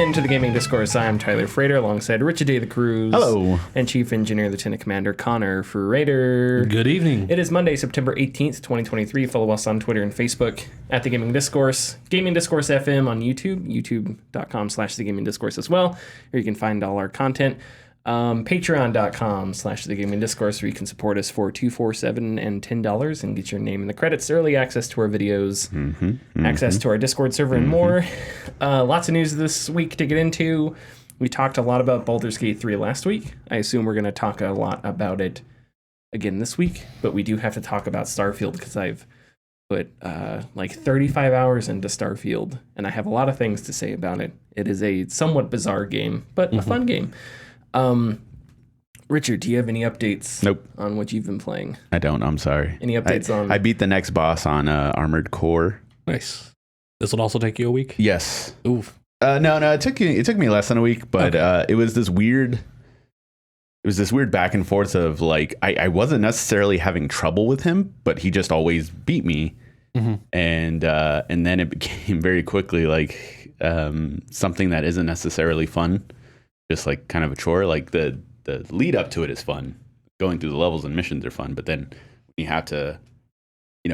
into the Gaming Discourse. I'm Tyler Frater alongside Richard Day the Cruz. Hello. And Chief Engineer Lieutenant Commander Connor Frater. Good evening. It is Monday, September 18th, 2023. Follow us on Twitter and Facebook at The Gaming Discourse. Gaming Discourse FM on YouTube, youtube.com/The Gaming Discourse as well, where you can find all our content. Patreon.com/The Gaming Discourse, where you can support us for $2, $4, $7, and $10 and get your name in the credits, early access to our videos, access to our Discord server, and more. Lots of news this week to get into. We talked a lot about Baldur's Gate 3 last week. I assume we're going to talk a lot about it again this week, but we do have to talk about Starfield because I've put like 35 hours into Starfield, and I have a lot of things to say about it. It is a somewhat bizarre game, but a fun game. Richard, do you have any updates Nope. on what you've been playing? I don't. I'm sorry. Any updates on... I beat the next boss on Armored Core. Nice. This will also take you a week? Yes. Oof. No. It took me less than a week, but it was this weird back and forth of like I wasn't necessarily having trouble with him, but he just always beat me. And then it became very quickly like something that isn't necessarily fun. Just like kind of a chore. Like the lead up to it is fun. Going through the levels and missions are fun, but then you have to,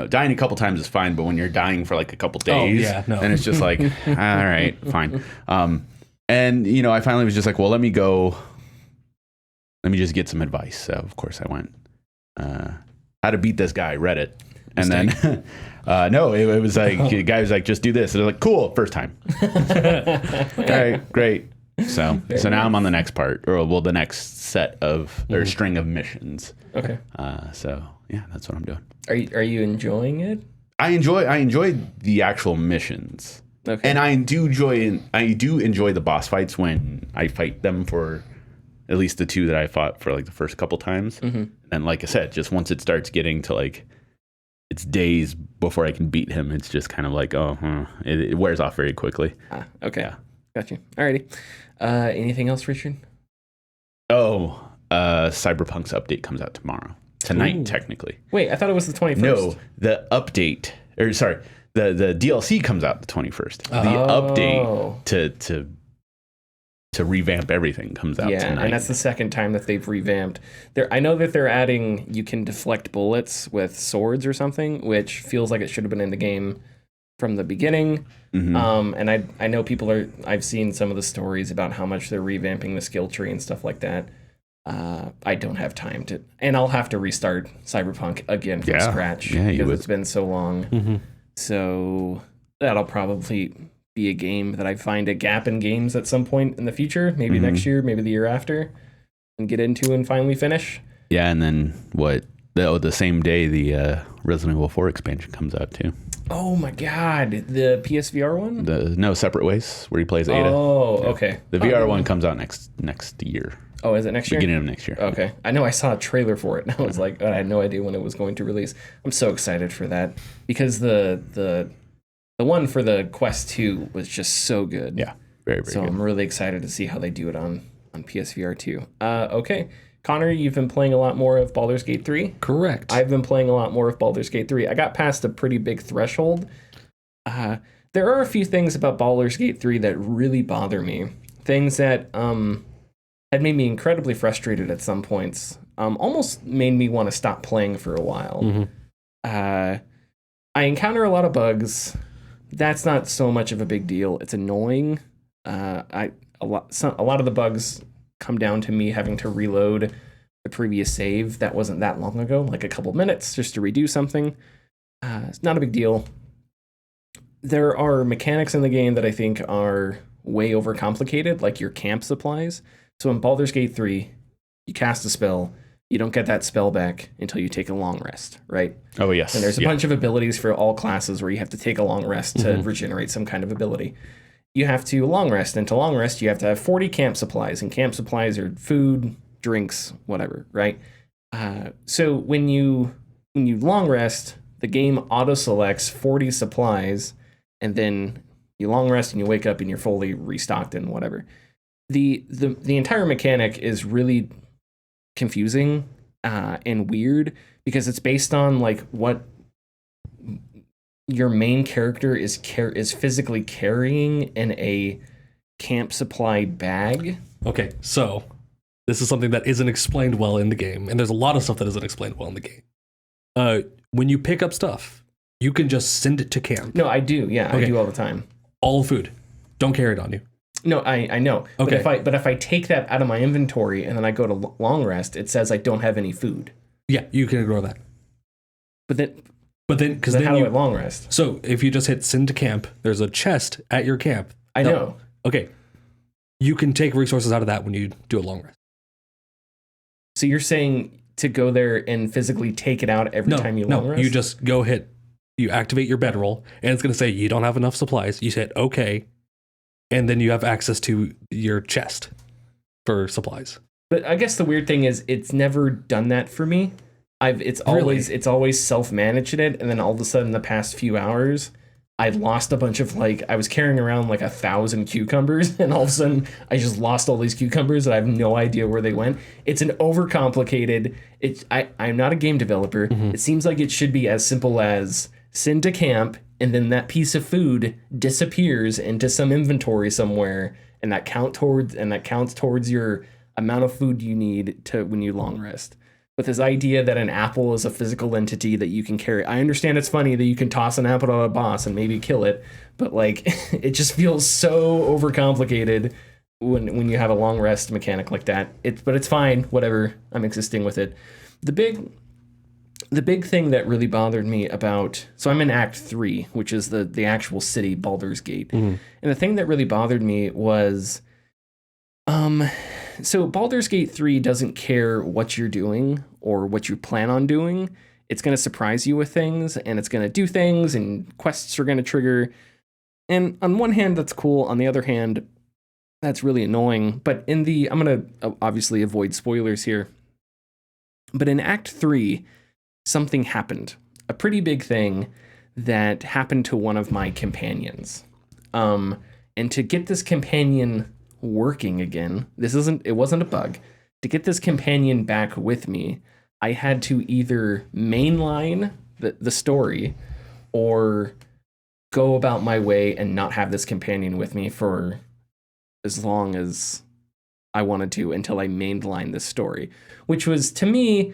dying a couple times is fine, but when you're dying for like a couple days, then it's just like, all right, fine. And I finally was just like, well, let me just get some advice. So of course I went, how to beat this guy, read it. And then, no, it was like, the guy was like, just do this. And I was like, cool, first time. All right, great. So now I'm on the next part, or the next set of or string of missions. Okay. So yeah, that's what I'm doing. Are you enjoying it? I enjoy the actual missions. Okay. And I do enjoy the boss fights when I fight them, for at least the two that I fought for like the first couple times. And like I said, just once it starts getting to like it's days before I can beat him, it's just kind of like it wears off very quickly. Okay. Yeah. Got you. Alrighty. Anything else, Richard? Cyberpunk's update comes out tonight, technically. Wait, I thought it was the 21st. No, the update, the DLC comes out the 21st. The update to revamp everything comes out tonight. Yeah, and that's the second time that they've revamped. I know that they're adding, you can deflect bullets with swords or something, which feels like it should have been in the game from the beginning. And I know I've seen some of the stories about how much they're revamping the skill tree and stuff like that. I don't have time to, and I'll have to restart Cyberpunk again from scratch because it's been so long. So that'll probably be a game that I find a gap in games at some point in the future, maybe next year, maybe the year after, and get into and finally finish. Yeah, and then the same day the Resident Evil 4 expansion comes out too. Oh my God, the PSVR one? No, Separate Ways, where he plays Ada. Oh, okay. The VR one comes out next year. Oh, is it next year? Beginning of next year. Okay. I know I saw a trailer for it, and I was like, I had no idea when it was going to release. I'm so excited for that, because the one for the Quest 2 was just so good. Yeah, very, very good. So I'm really excited to see how they do it on PSVR 2. Okay. Connor, you've been playing a lot more of Baldur's Gate 3? Correct. I've been playing a lot more of Baldur's Gate 3. I got past a pretty big threshold. There are a few things about Baldur's Gate 3 that really bother me. Things that had made me incredibly frustrated at some points. Almost made me want to stop playing for a while. I encounter a lot of bugs. That's not so much of a big deal. It's annoying. A lot of the bugs come down to me having to reload the previous save that wasn't that long ago, like a couple minutes just to redo something. It's not a big deal. There are mechanics in the game that I think are way overcomplicated, like your camp supplies. So in Baldur's Gate 3, you cast a spell, you don't get that spell back until you take a long rest, right? Oh, yes. And there's a bunch of abilities for all classes where you have to take a long rest to regenerate some kind of ability. You have to long rest, and to long rest, you have to have 40 camp supplies, and camp supplies are food, drinks, whatever, right? So when you long rest, the game auto-selects 40 supplies, and then you long rest and you wake up and you're fully restocked and whatever. The entire mechanic is really confusing and weird because it's based on like what your main character is physically carrying in a camp supply bag. Okay, so this is something that isn't explained well in the game, and there's a lot of stuff that isn't explained well in the game. When you pick up stuff, you can just send it to camp. No, I do. Yeah, Okay. I do all the time. All food. Don't carry it on you. No, I know. Okay. But if I take that out of my inventory and then I go to long rest, it says I don't have any food. Yeah, you can ignore that. But then Because how do you I long rest? So if you just hit send to camp, there's a chest at your camp. I know. Okay. You can take resources out of that when you do a long rest. So you're saying to go there and physically take it out every time you long rest? You just you activate your bedroll, and it's going to say you don't have enough supplies. You hit okay, and then you have access to your chest for supplies. But I guess the weird thing is it's never done that for me. It's always self-managed it, and then all of a sudden the past few hours I lost a bunch of I was carrying around 1,000 cucumbers, and all of a sudden I just lost all these cucumbers and I have no idea where they went. It's an overcomplicated. I'm not a game developer. Mm-hmm. It seems like it should be as simple as send to camp, and then that piece of food disappears into some inventory somewhere, and that counts towards your amount of food you need to when you long rest. But this idea that an apple is a physical entity that you can carry, I understand it's funny that you can toss an apple at a boss and maybe kill it, but it just feels so overcomplicated when you have a long rest mechanic like that. But it's fine, whatever. I'm existing with it. The big thing that really bothered me about, so I'm in Act 3, which is the actual city, Baldur's Gate. Mm-hmm. And the thing that really bothered me was, so Baldur's Gate 3 doesn't care what you're doing or what you plan on doing. It's going to surprise you with things, and it's going to do things, and quests are going to trigger. And on one hand, that's cool. On the other hand, that's really annoying. But I'm going to obviously avoid spoilers here. But in Act 3, something happened. A pretty big thing that happened to one of my companions. And to get this companion working again, it wasn't a bug. To get this companion back with me, I had to either mainline the story or go about my way and not have this companion with me for as long as I wanted to until I mainlined this story, which was to me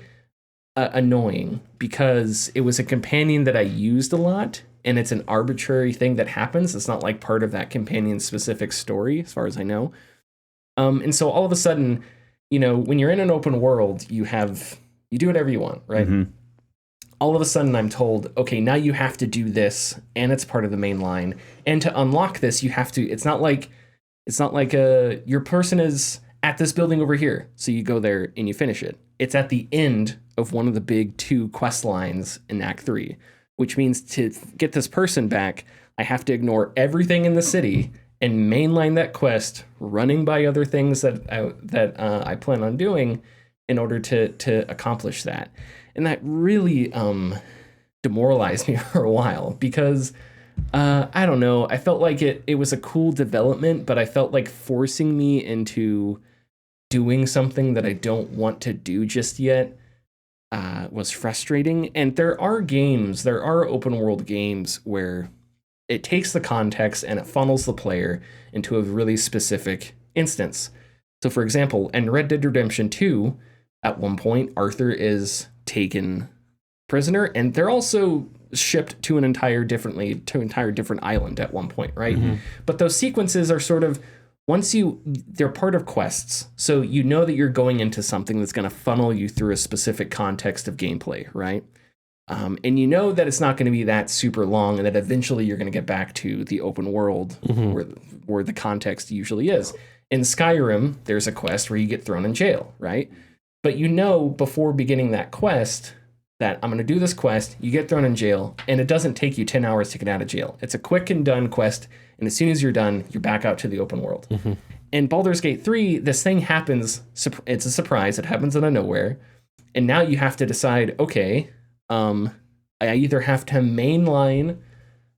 annoying because it was a companion that I used a lot, and it's an arbitrary thing that happens. It's not part of that companion's specific story, as far as I know. And so all of a sudden, when you're in an open world, you do whatever you want, right? Mm-hmm. All of a sudden I'm told, okay, now you have to do this, and it's part of the main line. And to unlock this, you have to, it's not like your person is at this building over here. So you go there and you finish it. It's at the end of one of the big 2 quest lines in Act 3, which means to get this person back, I have to ignore everything in the city and mainline that quest, running by other things that I plan on doing in order to accomplish that. And that really demoralized me for a while because I don't know. I felt like it was a cool development, but I felt like forcing me into doing something that I don't want to do just yet was frustrating. And there are open world games where it takes the context and it funnels the player into a really specific instance. So for example, in Red Dead Redemption 2, at one point, Arthur is taken prisoner, and they're also shipped to an entire different island at one point, right? Mm-hmm. But those sequences are sort of, they're part of quests. So you know that you're going into something that's going to funnel you through a specific context of gameplay, right? And you know that it's not going to be that super long, and that eventually you're going to get back to the open world mm-hmm. where the context usually is. In Skyrim, there's a quest where you get thrown in jail, right? But you know before beginning that quest that I'm going to do this quest, you get thrown in jail, and it doesn't take you 10 hours to get out of jail. It's a quick and done quest, and as soon as you're done, you're back out to the open world. Mm-hmm. In Baldur's Gate 3, this thing happens, it's a surprise, it happens out of nowhere, and now you have to decide, okay, I either have to mainline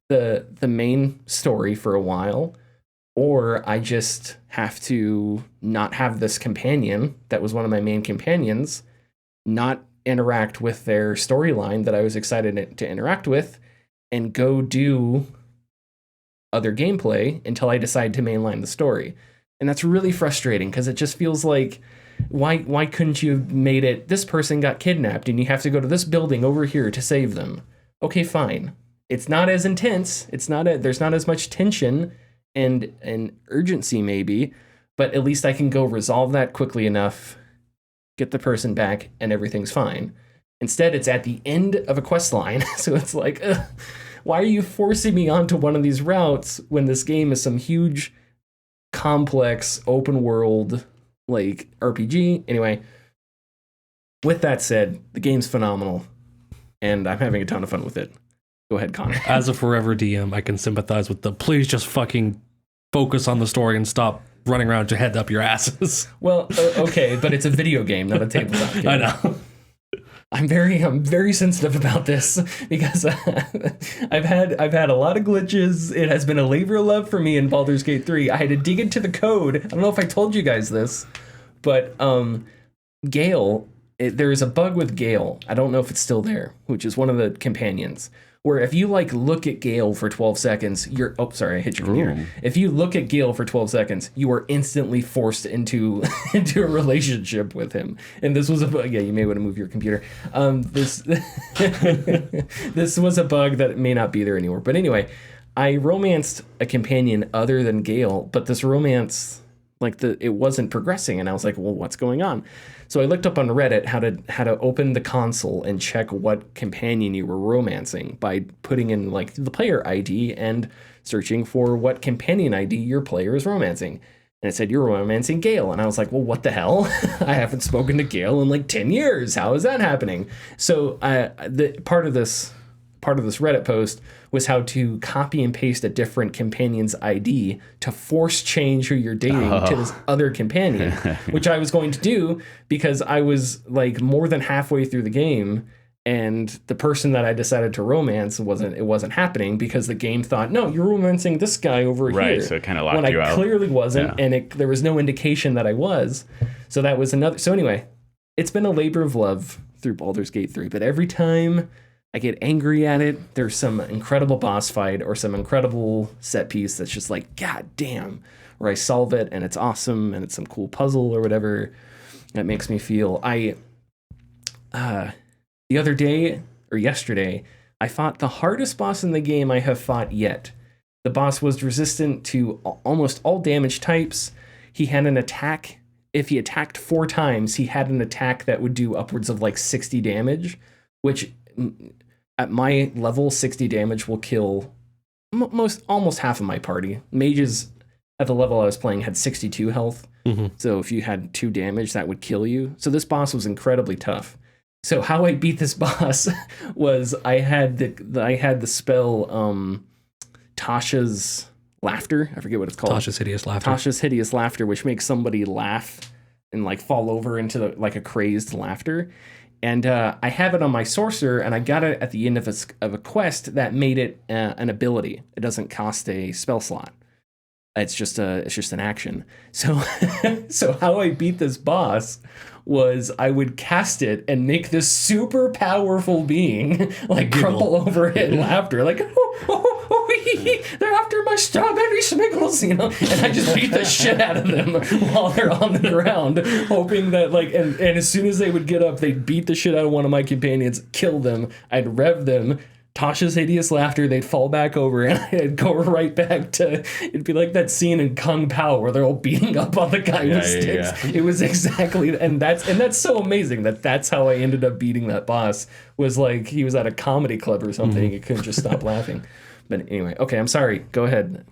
the main story for a while, or I just have to not have this companion that was one of my main companions, not interact with their storyline that I was excited to interact with, and go do other gameplay until I decide to mainline the story. And that's really frustrating because it just feels like, why couldn't you have made it, this person got kidnapped and you have to go to this building over here to save them? Okay, fine. It's not as intense. There's not as much tension and urgency maybe, but at least I can go resolve that quickly enough, get the person back, and everything's fine. Instead, it's at the end of a quest line, so it's like, why are you forcing me onto one of these routes when this game is some huge, complex, open world, like, RPG? Anyway, with that said, the game's phenomenal, and I'm having a ton of fun with it. Go ahead, Connor. As a forever DM, I can sympathize with the please just fucking focus on the story and stop running around your head up your asses. Well, okay, but it's a video game, not a tabletop game. I know. I'm very sensitive about this because I've had a lot of glitches. It has been a labor of love for me in Baldur's Gate 3. I had to dig into the code. I don't know if I told you guys this, but Gale, there is a bug with Gale. I don't know if it's still there, which is one of the companions, where if you like look at Gale for 12 seconds, I hit your computer. Ooh. If you look at Gale for 12 seconds, you are instantly forced into a relationship with him. And this was a bug. Yeah, you may want to move your computer. This this was a bug that may not be there anymore. But anyway, I romanced a companion other than Gale, but this romance, it wasn't progressing, and I was like, well, what's going on? So I looked up on Reddit how to open the console and check what companion you were romancing by putting in the player ID and searching for what companion ID your player is romancing. And it said you're romancing Gale, and I was like, well, what the hell? I haven't spoken to Gale in 10 years. How is that happening? So the part of this Reddit post was how to copy and paste a different companion's ID to force change who you're dating to this other companion, which I was going to do because I was more than halfway through the game, and the person that I decided to romance wasn't happening because the game thought, no, you're romancing this guy over here. Right, so it kind of locked you out. When I clearly wasn't, and there was no indication that I was. So that was another. So anyway, it's been a labor of love through Baldur's Gate 3, but every time I get angry at it, there's some incredible boss fight or some incredible set piece that's just God damn, or I solve it and it's awesome and it's some cool puzzle or whatever that makes me feel. The other day or yesterday, I fought the hardest boss in the game I have fought yet. The boss was resistant to almost all damage types. He had an attack. If he attacked 4 times, he had an attack that would do upwards of 60 damage, which at my level, 60 damage will kill almost half of my party. Mages at the level I was playing had 62 health. Mm-hmm. So if you had 2 damage, that would kill you. So this boss was incredibly tough. So how I beat this boss was I had the spell Tasha's Laughter. I forget what it's called. Tasha's Hideous Laughter. Tasha's Hideous Laughter, which makes somebody laugh and fall over into a crazed laughter. And I have it on my sorcerer, and I got it at the end of a quest that made it an ability. It doesn't cost a spell slot. It's just an action. So so how I beat this boss was I would cast it and make this super powerful being crumple over in laughter, they're after my strawberry smiggles, and I just beat the shit out of them while they're on the ground, hoping that and as soon as they would get up, they'd beat the shit out of one of my companions, kill them, I'd rev them, Tasha's Hideous Laughter, they'd fall back over, and I'd go right back to, it'd be like that scene in Kung Pao where they're all beating up on the guy with sticks. Yeah. It was exactly, and that's so amazing that's how I ended up beating that boss, was he was at a comedy club or something, and he couldn't just stop laughing. But anyway, okay, I'm sorry, go ahead.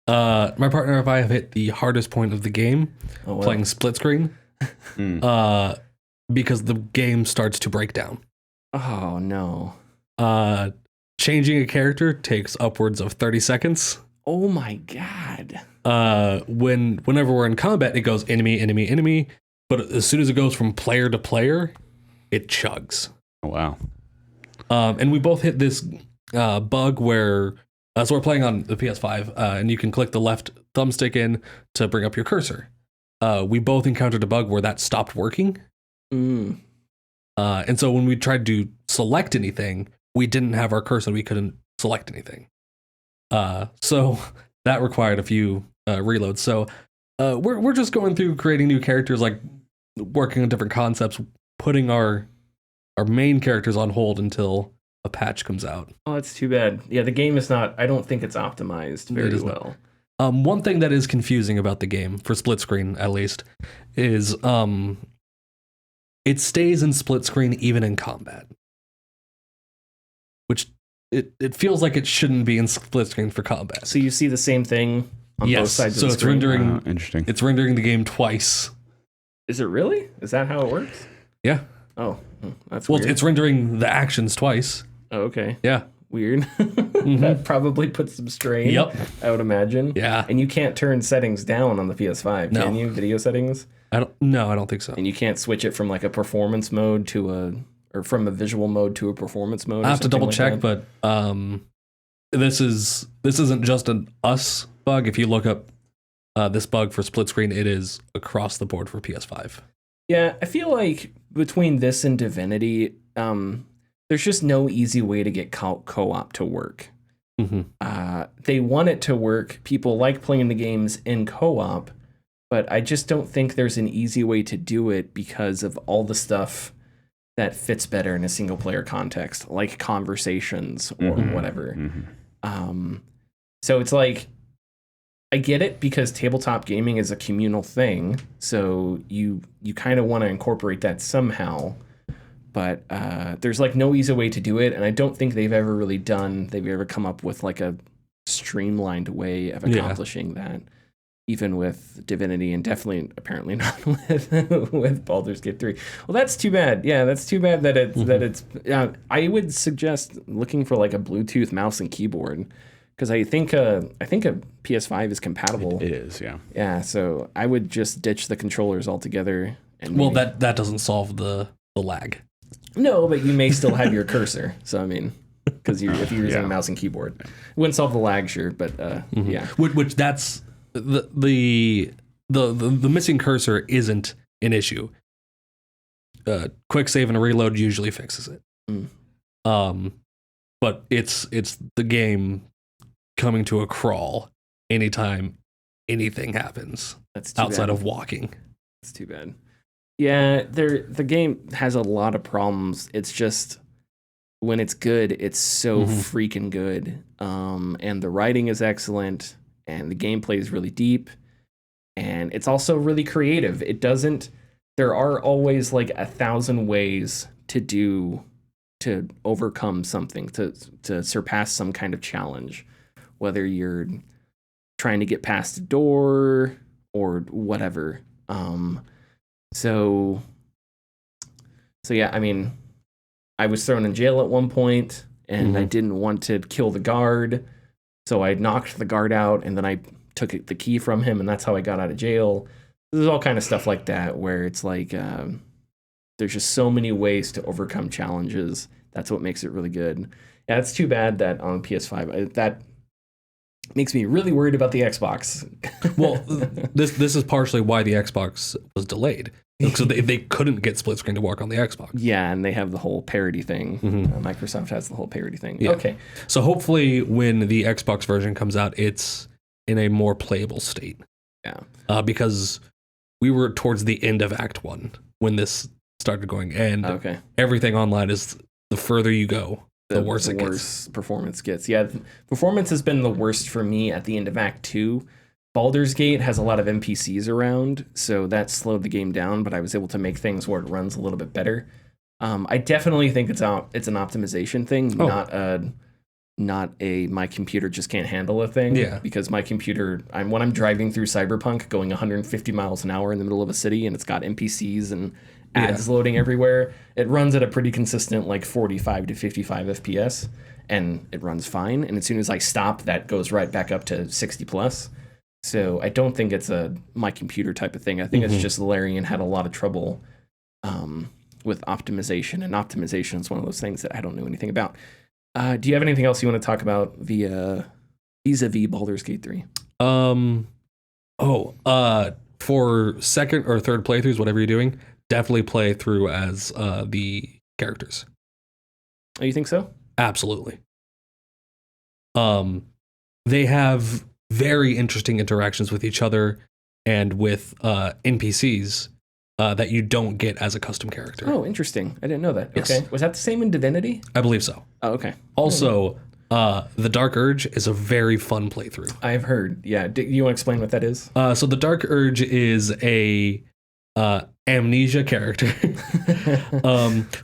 My partner and I have hit the hardest point of the game, playing split screen, because the game starts to break down. Oh, no. Changing a character takes upwards of 30 seconds. Oh my god. Whenever we're in combat, it goes enemy, but as soon as it goes from player to player, it chugs. Oh, wow. And we both hit this bug where so we're playing on the PS5, and you can click the left thumbstick in to bring up your cursor. We both encountered a bug where that stopped working. And so when we tried to select anything, we didn't have our cursor. We couldn't select anything. So that required a few reloads. So we're just going through creating new characters, like working on different concepts, putting our main characters on hold until a patch comes out. Oh, that's too bad. Yeah, the game is not. I don't think it's optimized very well. One thing that is confusing about the game, for split screen at least, is it stays in split screen even in combat, which it feels like it shouldn't be in split screen for combat. So you see the same thing on both sides so of the it's screen? rendering. Interesting. It's rendering the game twice. Is it really? Is that how it works? Yeah. Oh, that's Well, weird. it's rendering the actions twice. Oh, okay. Yeah. Weird. That probably puts some strain. Yep. I would imagine. Yeah. And you can't turn settings down on the PS5, No. can you? Video settings? I don't think so. And you can't switch it from like a performance mode or from a visual mode to a performance mode. I have to double check, that. but this isn't just an us bug. If you look up this bug for split screen, it is across the board for PS5. Yeah, I feel like between this and Divinity, there's just no easy way to get co-op to work. Mm-hmm. They want it to work. People like playing the games in co-op, but I just don't think there's an easy way to do it because of all the stuff that fits better in a single player context, like conversations or whatever. So it's like, I get it because tabletop gaming is a communal thing, so you kind of want to incorporate that somehow, but there's like no easy way to do it, and I don't think they've ever come up with like a streamlined way of accomplishing that, even with Divinity, and definitely apparently not with Baldur's Gate 3. Well, that's too bad. Yeah, that's too bad that it's I would suggest looking for like a Bluetooth mouse and keyboard, because I think a PS5 is compatible. It is, yeah. Yeah, so I would just ditch the controllers altogether. And Well, that doesn't solve the lag. No, but you may still have your cursor. So I mean, because if you're using a mouse and keyboard, it wouldn't solve the lag, sure, but yeah. Which that's the missing cursor isn't an issue. Quick save and a reload usually fixes it. But it's the game coming to a crawl anytime anything happens. That's too outside bad. of walking. It's too bad. Yeah, the game has a lot of problems. It's just when it's good, it's so freaking good. And the writing is excellent, and the gameplay is really deep, and it's also really creative. There are always like 1,000 ways to overcome something, to surpass some kind of challenge, whether you're trying to get past a door or whatever. So yeah, I mean, I was thrown in jail at one point, and I didn't want to kill the guard, so I knocked the guard out, and then I took the key from him, and that's how I got out of jail. There's all kind of stuff like that, where it's like there's just so many ways to overcome challenges. That's what makes it really good. Yeah, it's too bad that on PS5, that makes me really worried about the Xbox. Well, this is partially why the Xbox was delayed. So they couldn't get split screen to work on the Xbox. Yeah, and they have the whole parity thing. Microsoft has the whole parity thing. Yeah. Okay. So hopefully when the Xbox version comes out, it's in a more playable state. Yeah. Because we were towards the end of Act 1 when this started going. And everything online is the further you go, the worse it gets. Performance gets. Yeah, performance has been the worst for me at the end of Act 2. Baldur's Gate has a lot of NPCs around, so that slowed the game down, but I was able to make things where it runs a little bit better. I definitely think it's an optimization thing, not a my computer just can't handle a thing. Yeah. Because my computer, when I'm driving through Cyberpunk going 150 miles an hour in the middle of a city, and it's got NPCs and ads loading everywhere, it runs at a pretty consistent like 45 to 55 FPS, and it runs fine. And as soon as I stop, that goes right back up to 60 plus. So I don't think it's a my computer type of thing. I think it's just Larian had a lot of trouble with optimization, and optimization is one of those things that I don't know anything about. Do you have anything else you want to talk about vis-a-vis Baldur's Gate 3? For second or third playthroughs, whatever you're doing, definitely play through as the characters. Oh, you think so? Absolutely. they have very interesting interactions with each other and with NPCs that you don't get as a custom character. Oh, interesting. I didn't know that. Yes. Okay. Was that the same in Divinity? I believe so. Oh, okay. Also, the Dark Urge is a very fun playthrough. I've heard. Yeah. You want to explain what that is? So the Dark Urge is a amnesia character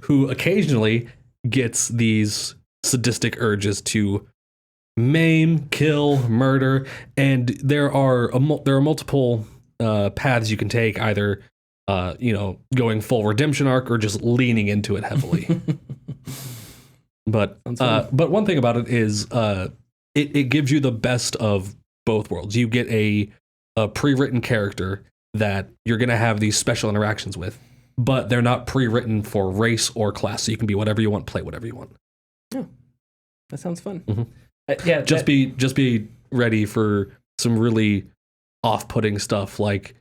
who occasionally gets these sadistic urges to maim, kill, murder, and there are multiple paths you can take, either going full redemption arc or just leaning into it heavily. But one thing about it is it gives you the best of both worlds. You get a pre-written character that you're going to have these special interactions with, but they're not pre-written for race or class, so you can be whatever you want, play whatever you want. Oh, that sounds fun. Mm-hmm. Just be ready for some really off-putting stuff, like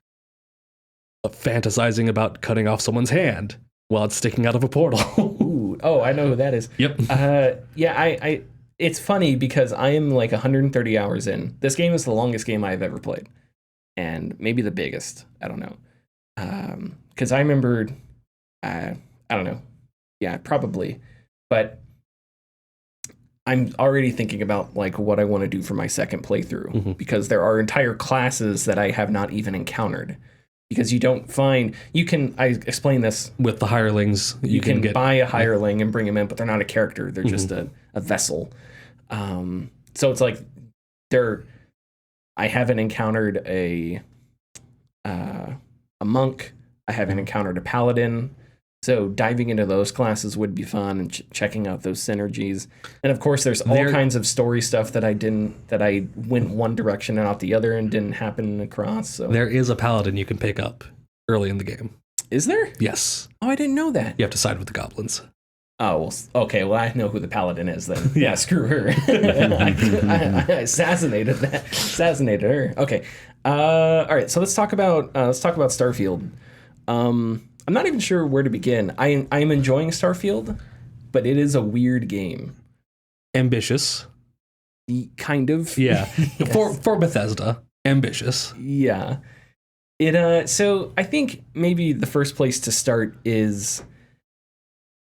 fantasizing about cutting off someone's hand while it's sticking out of a portal. Ooh, oh, I know who that is. Yep. I it's funny because I am like 130 hours in. This game is the longest game I've ever played, and maybe the biggest. I don't know. Because I remembered, I don't know. Yeah, probably. But I'm already thinking about like what I want to do for my second playthrough, because there are entire classes that I have not even encountered. Because you don't find, I explain this with the hirelings. You can buy a hireling and bring them in, but they're not a character. They're just a vessel. So it's like I haven't encountered a monk. I haven't encountered a paladin. So diving into those classes would be fun, and checking out those synergies. And of course, there's all kinds of story stuff that I went one direction and out the other and didn't happen across. So there is a paladin you can pick up early in the game. Is there? Yes. Oh, I didn't know that. You have to side with the goblins. Oh, well, okay. Well, I know who the paladin is then. Yeah, screw her. I assassinated her. Okay. All right. So let's talk about Starfield. I'm not even sure where to begin. I'm enjoying Starfield, but it is a weird game. Ambitious. Kind of. Yeah. Yes. For Bethesda, ambitious. Yeah. So I think maybe the first place to start is,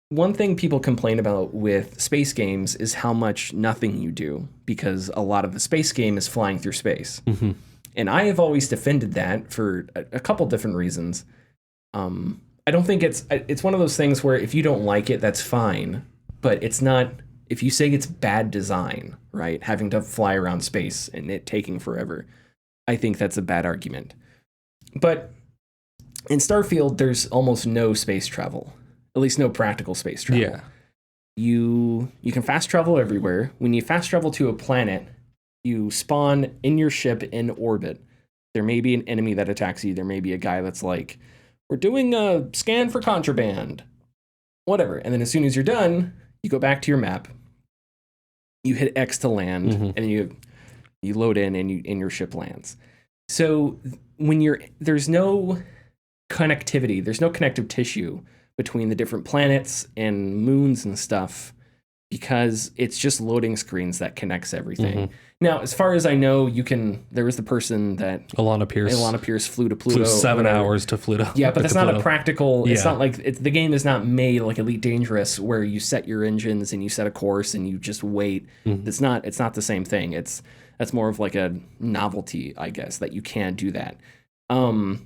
one thing people complain about with space games is how much nothing you do, because a lot of the space game is flying through space. Mm-hmm. And I have always defended that for a couple different reasons. I don't think it's one of those things where if you don't like it, that's fine. But it's not, if you say it's bad design, right? Having to fly around space and it taking forever, I think that's a bad argument. But in Starfield, there's almost no space travel, at least no practical space travel. Yeah. You can fast travel everywhere. When you fast travel to a planet, you spawn in your ship in orbit. There may be an enemy that attacks you. There may be a guy that's like, we're doing a scan for contraband, whatever. And then as soon as you're done, you go back to your map, you hit X to land, and you load in and your ship lands. So when there's no connectivity, there's no connective tissue between the different planets and moons and stuff, because it's just loading screens that connects everything. Now, as far as I know, there was the person that Alana Pierce flew to Pluto. Flew 7 hours to Pluto. Yeah, but that's not a practical. It's Yeah. not like the game is not made like Elite Dangerous, where you set your engines and you set a course and you just wait. It's not the same thing. That's more of like a novelty, I guess, that you can do that. And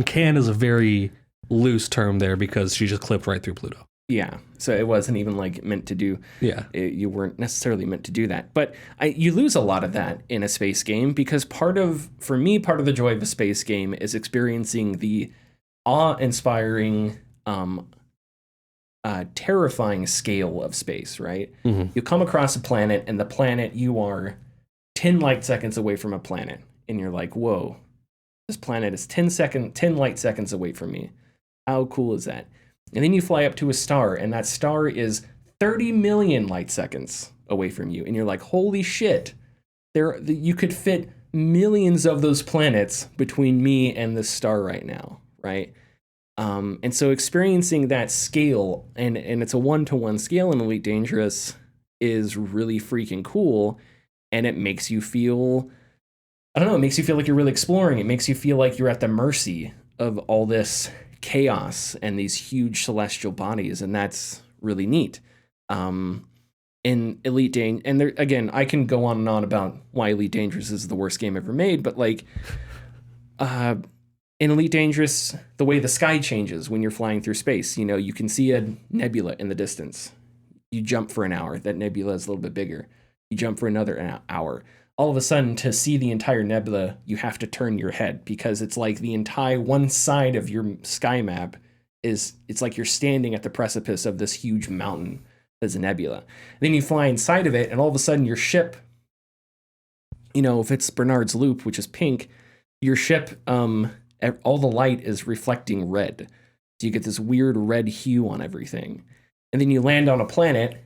can is a very loose term there, because she just clipped right through Pluto. Yeah, so it wasn't even like meant to do. Yeah, you weren't necessarily meant to do that. But you lose a lot of that in a space game, because part of the joy of a space game is experiencing the awe-inspiring, terrifying scale of space. Right? You come across a planet, and the planet, you are 10 light seconds away from a planet, and you're like, whoa, this planet is 10 light seconds away from me. How cool is that? And then you fly up to a star, and that star is 30 million light seconds away from you. And you're like, holy shit, you could fit millions of those planets between me and this star right now, right? And so experiencing that scale, and it's a 1-to-1 scale in Elite Dangerous, is really freaking cool. and it makes you feel, I don't know, it makes you feel like you're really exploring. It makes you feel like you're at the mercy of all this chaos and these huge celestial bodies, and that's really neat. In Elite Dangerous, and there again, I can go on and on about why Elite Dangerous is the worst game ever made, but like, in Elite Dangerous, the way the sky changes when you're flying through space, you know, you can see a nebula in the distance. You jump for an hour, that nebula is a little bit bigger. You jump for another hour. All of a sudden, to see the entire nebula, you have to turn your head because it's like the entire one side of your sky map it's like you're standing at the precipice of this huge mountain as a nebula. Then you fly inside of it, and all of a sudden your ship, you know, if it's Bernard's Loop, which is pink, your ship, all the light is reflecting red. So you get this weird red hue on everything. And then you land on a planet,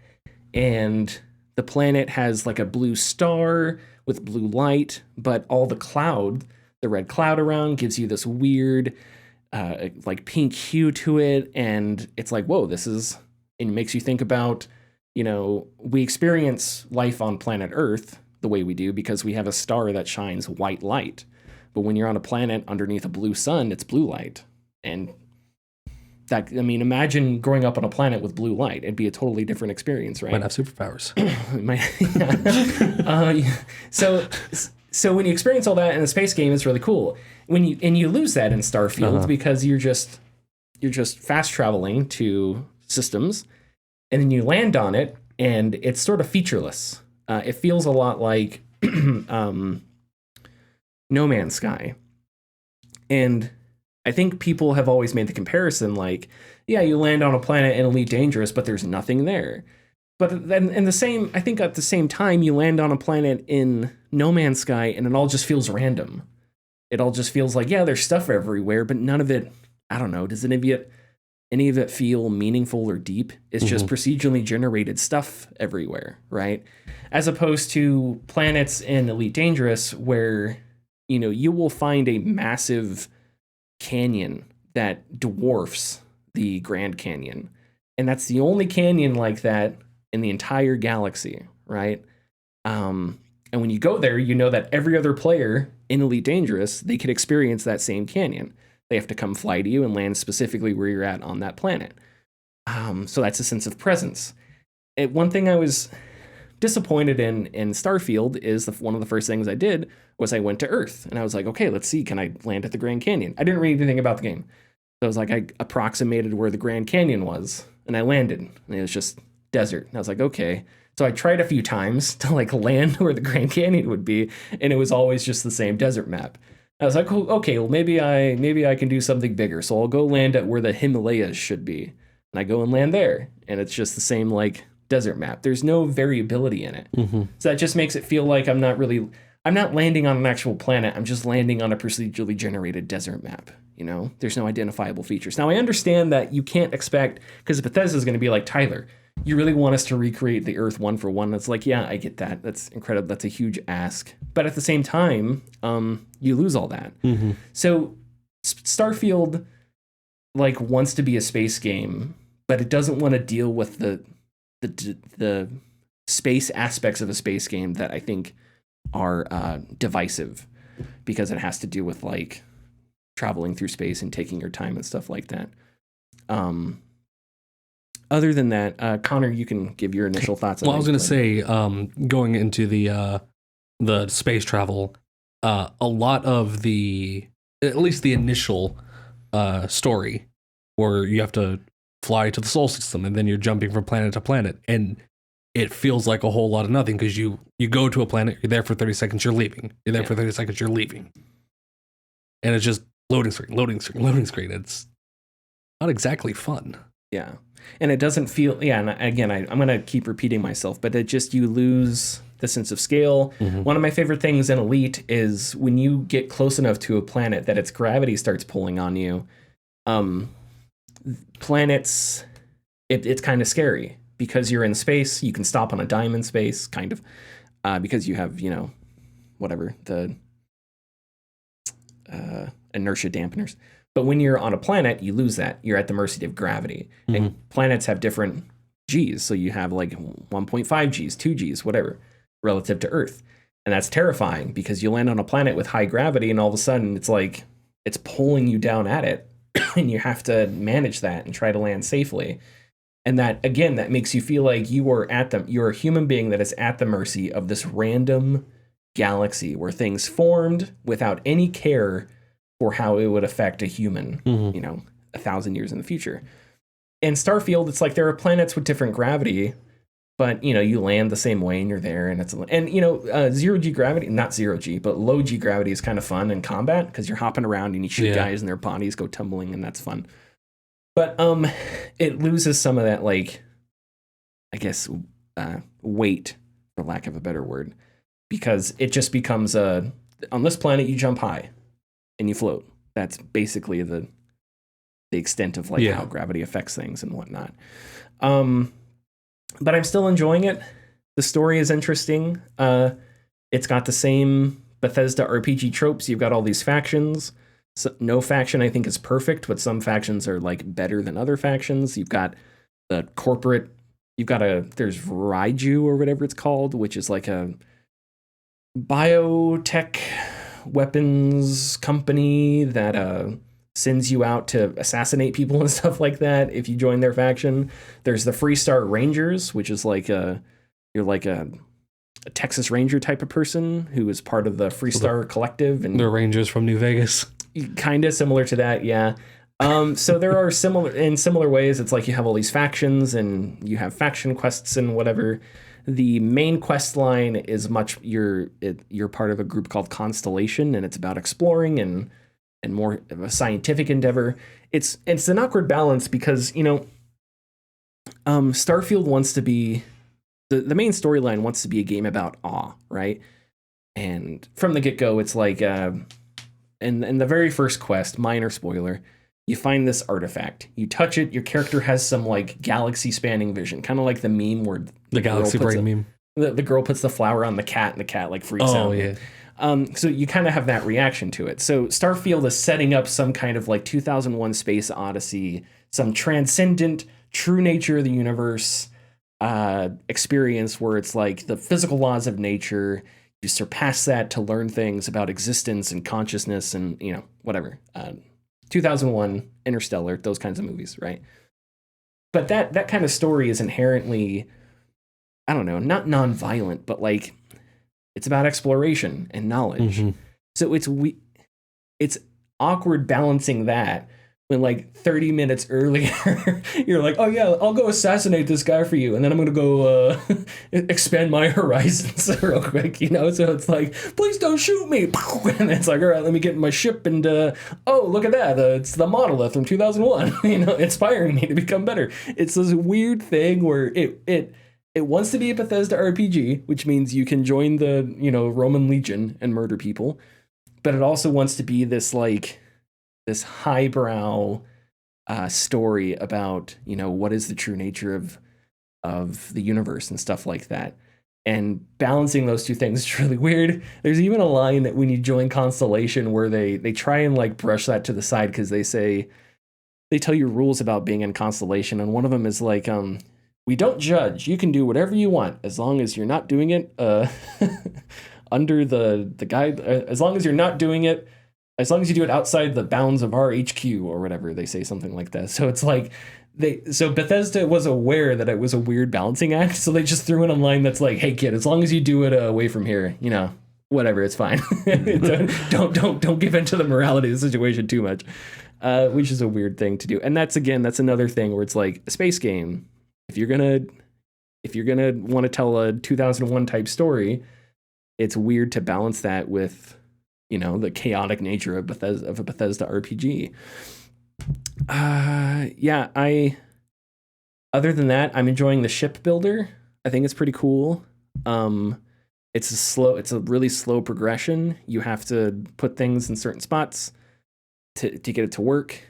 and the planet has like a blue star with blue light, but all the red cloud around gives you this weird, like pink hue to it. And it's like, whoa, it makes you think about, you know, we experience life on planet Earth the way we do because we have a star that shines white light. But when you're on a planet underneath a blue sun, it's blue light. And that, I mean, imagine growing up on a planet with blue light. It'd be a totally different experience, right? Might have superpowers. So when you experience all that in a space game, it's really cool. You lose that in Starfield because you're just fast traveling to systems, and then you land on it, and it's sort of featureless. It feels a lot like No Man's Sky. And I think people have always made the comparison like, yeah, you land on a planet in Elite Dangerous, but there's nothing there. But then at the same time, you land on a planet in No Man's Sky, and it all just feels random. It all just feels like, yeah, there's stuff everywhere, but none of it, I don't know, does any of it feel meaningful or deep? It's just procedurally generated stuff everywhere, right? As opposed to planets in Elite Dangerous where, you know, you will find a massive canyon that dwarfs the Grand Canyon. And that's the only canyon like that in the entire galaxy, right? And when you go there, you know that every other player in Elite Dangerous, they could experience that same canyon. They have to come fly to you and land specifically where you're at on that planet. So that's a sense of presence. One thing I was disappointed in Starfield is one of the first things I did was I went to Earth. And I was like, okay, let's see, can I land at the Grand Canyon? I didn't read anything about the game. So I was like, I approximated where the Grand Canyon was, and I landed. And it was just desert. And I was like, okay. So I tried a few times to like land where the Grand Canyon would be, and it was always just the same desert map. I was like, oh, okay, well maybe I can do something bigger. So I'll go land at where the Himalayas should be. And I go and land there, and it's just the same like desert map. There's no variability in it. So that just makes it feel like I'm not landing on an actual planet. I'm just landing on a procedurally generated desert map. You know, there's no identifiable features. Now I understand that you can't expect, because Bethesda is going to be like, Tyler, you really want us to recreate the Earth one for one? That's like, yeah, I get that. That's incredible. That's a huge ask. But at the same time, you lose all that. So Starfield like wants to be a space game, but it doesn't want to deal with the space aspects of a space game that I think are divisive, because it has to do with like traveling through space and taking your time and stuff like that. Other than that, Connor, you can give your initial thoughts on I was going to say, going into the space travel, a lot of at least the initial story, where you have to fly to the Sol system and then you're jumping from planet to planet, and it feels like a whole lot of nothing, because you go to a planet, you're there for 30 seconds, you're leaving. You're there for 30 seconds, you're leaving. And it's just loading screen. It's not exactly fun. Yeah. And it doesn't feel, and again, I'm going to keep repeating myself, but you lose the sense of scale. One of my favorite things in Elite is when you get close enough to a planet that its gravity starts pulling on you. Planets, it's kind of scary, because you're in space. You can stop on a dime in space, kind of, because you have, you know, whatever, the inertia dampeners. But when you're on a planet, you lose that. You're at the mercy of gravity. And planets have different Gs. So you have like 1.5 Gs, 2 Gs, whatever, relative to Earth. And that's terrifying because you land on a planet with high gravity and all of a sudden it's like it's pulling you down at it and you have to manage that and try to land safely. And that, again, that makes you feel like you're a human being that is at the mercy of this random galaxy where things formed without any care for how it would affect a human, 1,000 years in the future. In Starfield, it's like there are planets with different gravity, but you land the same way and you're there, and zero G gravity, not zero G, but low G gravity is kind of fun in combat because you're hopping around and you shoot guys and their bodies go tumbling, and that's fun. But it loses some of that, like, I guess, weight, for lack of a better word, because it just becomes on this planet you jump high and you float. That's basically the extent of how gravity affects things and whatnot. But I'm still enjoying it. The story is interesting. It's got the same Bethesda RPG tropes. You've got all these factions. So no faction I think is perfect, but some factions are like better than other factions. You've got the corporate. There's Raiju or whatever it's called, which is like a biotech weapons company that sends you out to assassinate people and stuff like that if you join their faction. There's the Freestar Rangers, which is like you're like a Texas Ranger type of person who is part of the Freestar Collective, and they're Rangers from New Vegas. Kind of similar to that, yeah. So there are similar ways. It's like you have all these factions and you have faction quests and whatever. The main quest line is you're part of a group called Constellation, and it's about exploring and more of a scientific endeavor. It's an awkward balance because Starfield wants to be the main storyline wants to be a game about awe, right? And from the get-go, it's like in the very first quest, minor spoiler, you find this artifact. You touch it, your character has some like galaxy-spanning vision, kind of like the meme where the galaxy brain meme. The girl puts the flower on the cat, and the cat like freaks out. Oh yeah. So you kind of have that reaction to it. So Starfield is setting up some kind of like 2001 Space Odyssey, some transcendent, true nature of the universe experience where it's like the physical laws of nature. You surpass that to learn things about existence and consciousness and, whatever. 2001, Interstellar, those kinds of movies, right? But that kind of story is inherently, I don't know, not non-violent, but like it's about exploration and knowledge. Mm-hmm. So it's awkward balancing that when like 30 minutes earlier you're like, oh yeah, I'll go assassinate this guy for you, and then I'm gonna go expand my horizons real quick, so it's like, please don't shoot me, and it's like, all right, let me get in my ship and oh, look at that, it's the monolith from 2001 inspiring me to become better. It's this weird thing where it wants to be a Bethesda RPG, which means you can join the Roman Legion and murder people, but it also wants to be this like this highbrow story about, what is the true nature of the universe and stuff like that. And balancing those two things is really weird. There's even a line that when you join Constellation where they try and like brush that to the side because they tell you rules about being in Constellation. And one of them is like, we don't judge. You can do whatever you want as long as you're not doing it under the guide. As long as you're not doing it, as long as you do it outside the bounds of our HQ or whatever, they say something like that. So it's like so Bethesda was aware that it was a weird balancing act. So they just threw in a line that's like, hey kid, as long as you do it away from here, whatever, it's fine. don't give in to the morality of the situation too much, which is a weird thing to do. And that's another thing where it's like a space game. If you're gonna want to tell a 2001 type story, it's weird to balance that with the chaotic nature of a Bethesda RPG. Other than that, I'm enjoying the ship builder. I think it's pretty cool. It's a really slow progression. You have to put things in certain spots to get it to work.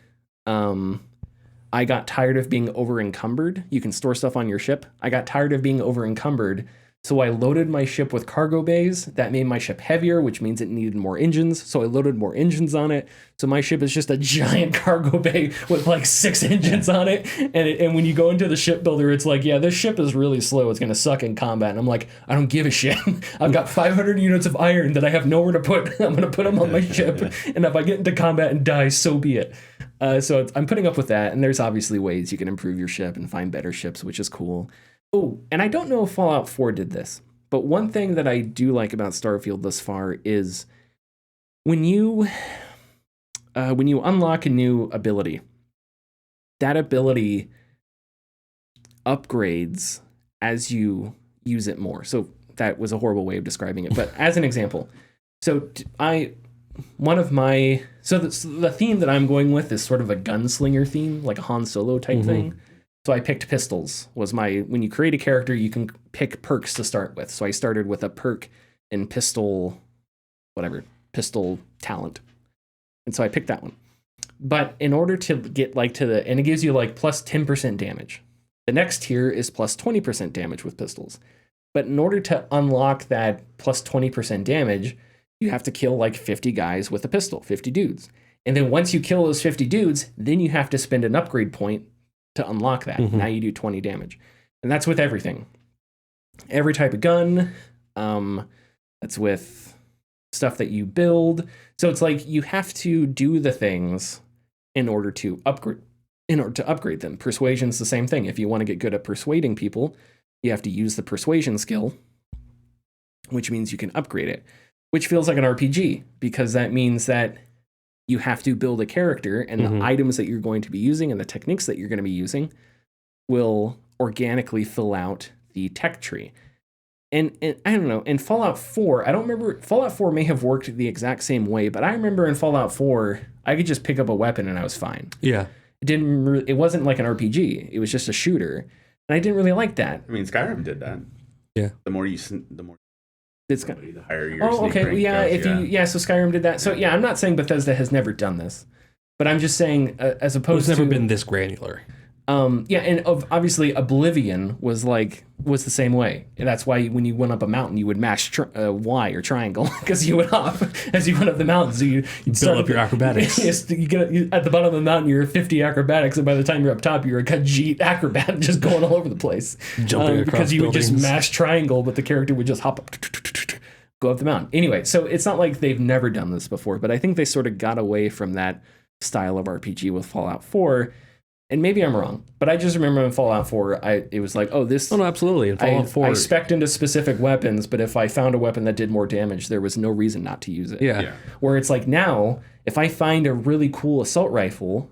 I got tired of being over encumbered. You can store stuff on your ship. I got tired of being over encumbered. So I loaded my ship with cargo bays. That made my ship heavier, which means it needed more engines. So I loaded more engines on it. So my ship is just a giant cargo bay with like 6 engines on it. And when you go into the shipbuilder, it's like, yeah, this ship is really slow. It's going to suck in combat. And I'm like, I don't give a shit. I've got 500 units of iron that I have nowhere to put. I'm going to put them on my ship. And if I get into combat and die, so be it. So I'm putting up with that. And there's obviously ways you can improve your ship and find better ships, which is cool. Oh, and I don't know if Fallout 4 did this, but one thing that I do like about Starfield thus far is when you unlock a new ability, that ability upgrades as you use it more. So that was a horrible way of describing it, but as an example, the theme that I'm going with is sort of a gunslinger theme, like a Han Solo type thing. So I picked pistols. When you create a character, you can pick perks to start with. So I started with a perk in pistol talent. And so I picked that one. But in order to get and it gives you like plus 10% damage. The next tier is plus 20% damage with pistols. But in order to unlock that plus 20% damage, you have to kill like 50 guys with a pistol, 50 dudes. And then once you kill those 50 dudes, then you have to spend an upgrade point to unlock that. Now you do 20 damage. And that's with everything. Every type of gun. That's with stuff that you build. So it's like you have to do the things in order to upgrade them. Persuasion's the same thing. If you want to get good at persuading people, you have to use the persuasion skill, which means you can upgrade it, which feels like an RPG because that means that you have to build a character, and the items that you're going to be using and the techniques that you're going to be using will organically fill out the tech tree. And I don't know, in Fallout 4, I don't remember, Fallout 4 may have worked the exact same way, but I remember in Fallout 4, I could just pick up a weapon and I was fine. Yeah. It wasn't like an RPG. It was just a shooter. And I didn't really like that. I mean, Skyrim did that. Yeah. The more it's the higher your okay. sneak rank goes, So Skyrim did that. So yeah, I'm not saying Bethesda has never done this, but I'm just saying as opposed to it's never been this granular. And obviously Oblivion was the same way. And that's why when you went up a mountain, you would mash Y or triangle because you went up as you went up the mountain. So you build up your acrobatics. Yes, you get at the bottom of the mountain, you're 50 acrobatics, and by the time you're up top, you're a Khajiit acrobat just going all over the place. Jumping across because you buildings. would just mash triangle, but the character would just hop up, go up the mountain. Anyway, so it's not like they've never done this before, but I think they sort of got away from that style of RPG with Fallout 4. And maybe I'm wrong, but I just remember in Fallout 4, it was like, oh, this... Oh, no, absolutely. In Fallout 4... I spec'd into specific weapons, but if I found a weapon that did more damage, there was no reason not to use it. Yeah. Where it's like now, if I find a really cool assault rifle,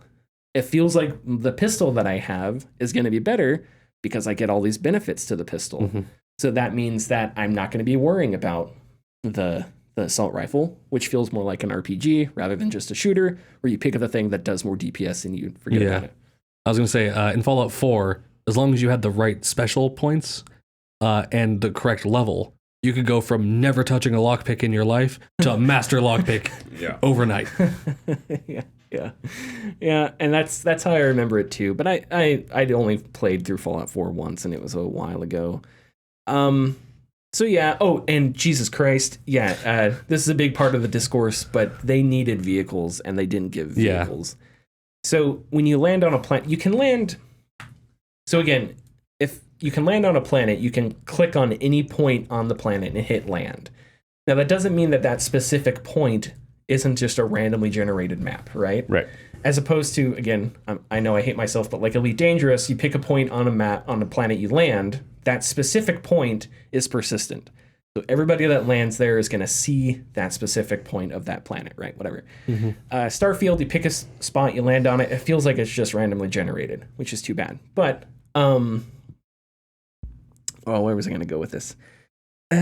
it feels like the pistol that I have is going to be better because I get all these benefits to the pistol. So that means that I'm not going to be worrying about the assault rifle, which feels more like an RPG rather than just a shooter, where you pick up the thing that does more DPS and you forget about it. I was going to say, in Fallout 4, as long as you had the right special points and the correct level, you could go from never touching a lockpick in your life to a master lockpick overnight. Yeah, and that's how I remember it too. But I'd only played through Fallout 4 once, and it was a while ago. So yeah. Oh, and Jesus Christ, yeah. This is a big part of the discourse, but they needed vehicles, and they didn't give vehicles. So when you land on a planet, you can land. So again, if you can land on a planet, you can click on any point on the planet and hit land. Now that doesn't mean that specific point isn't just a randomly generated map, right? Right. As opposed to, again, I know I hate myself, but like Elite Dangerous, you pick a point on a map on the planet you land. That specific point is persistent. So everybody that lands there is going to see that specific point of that planet, right? Whatever. Starfield, you pick a spot, you land on it. It feels like it's just randomly generated, which is too bad. But, where was I going to go with this? I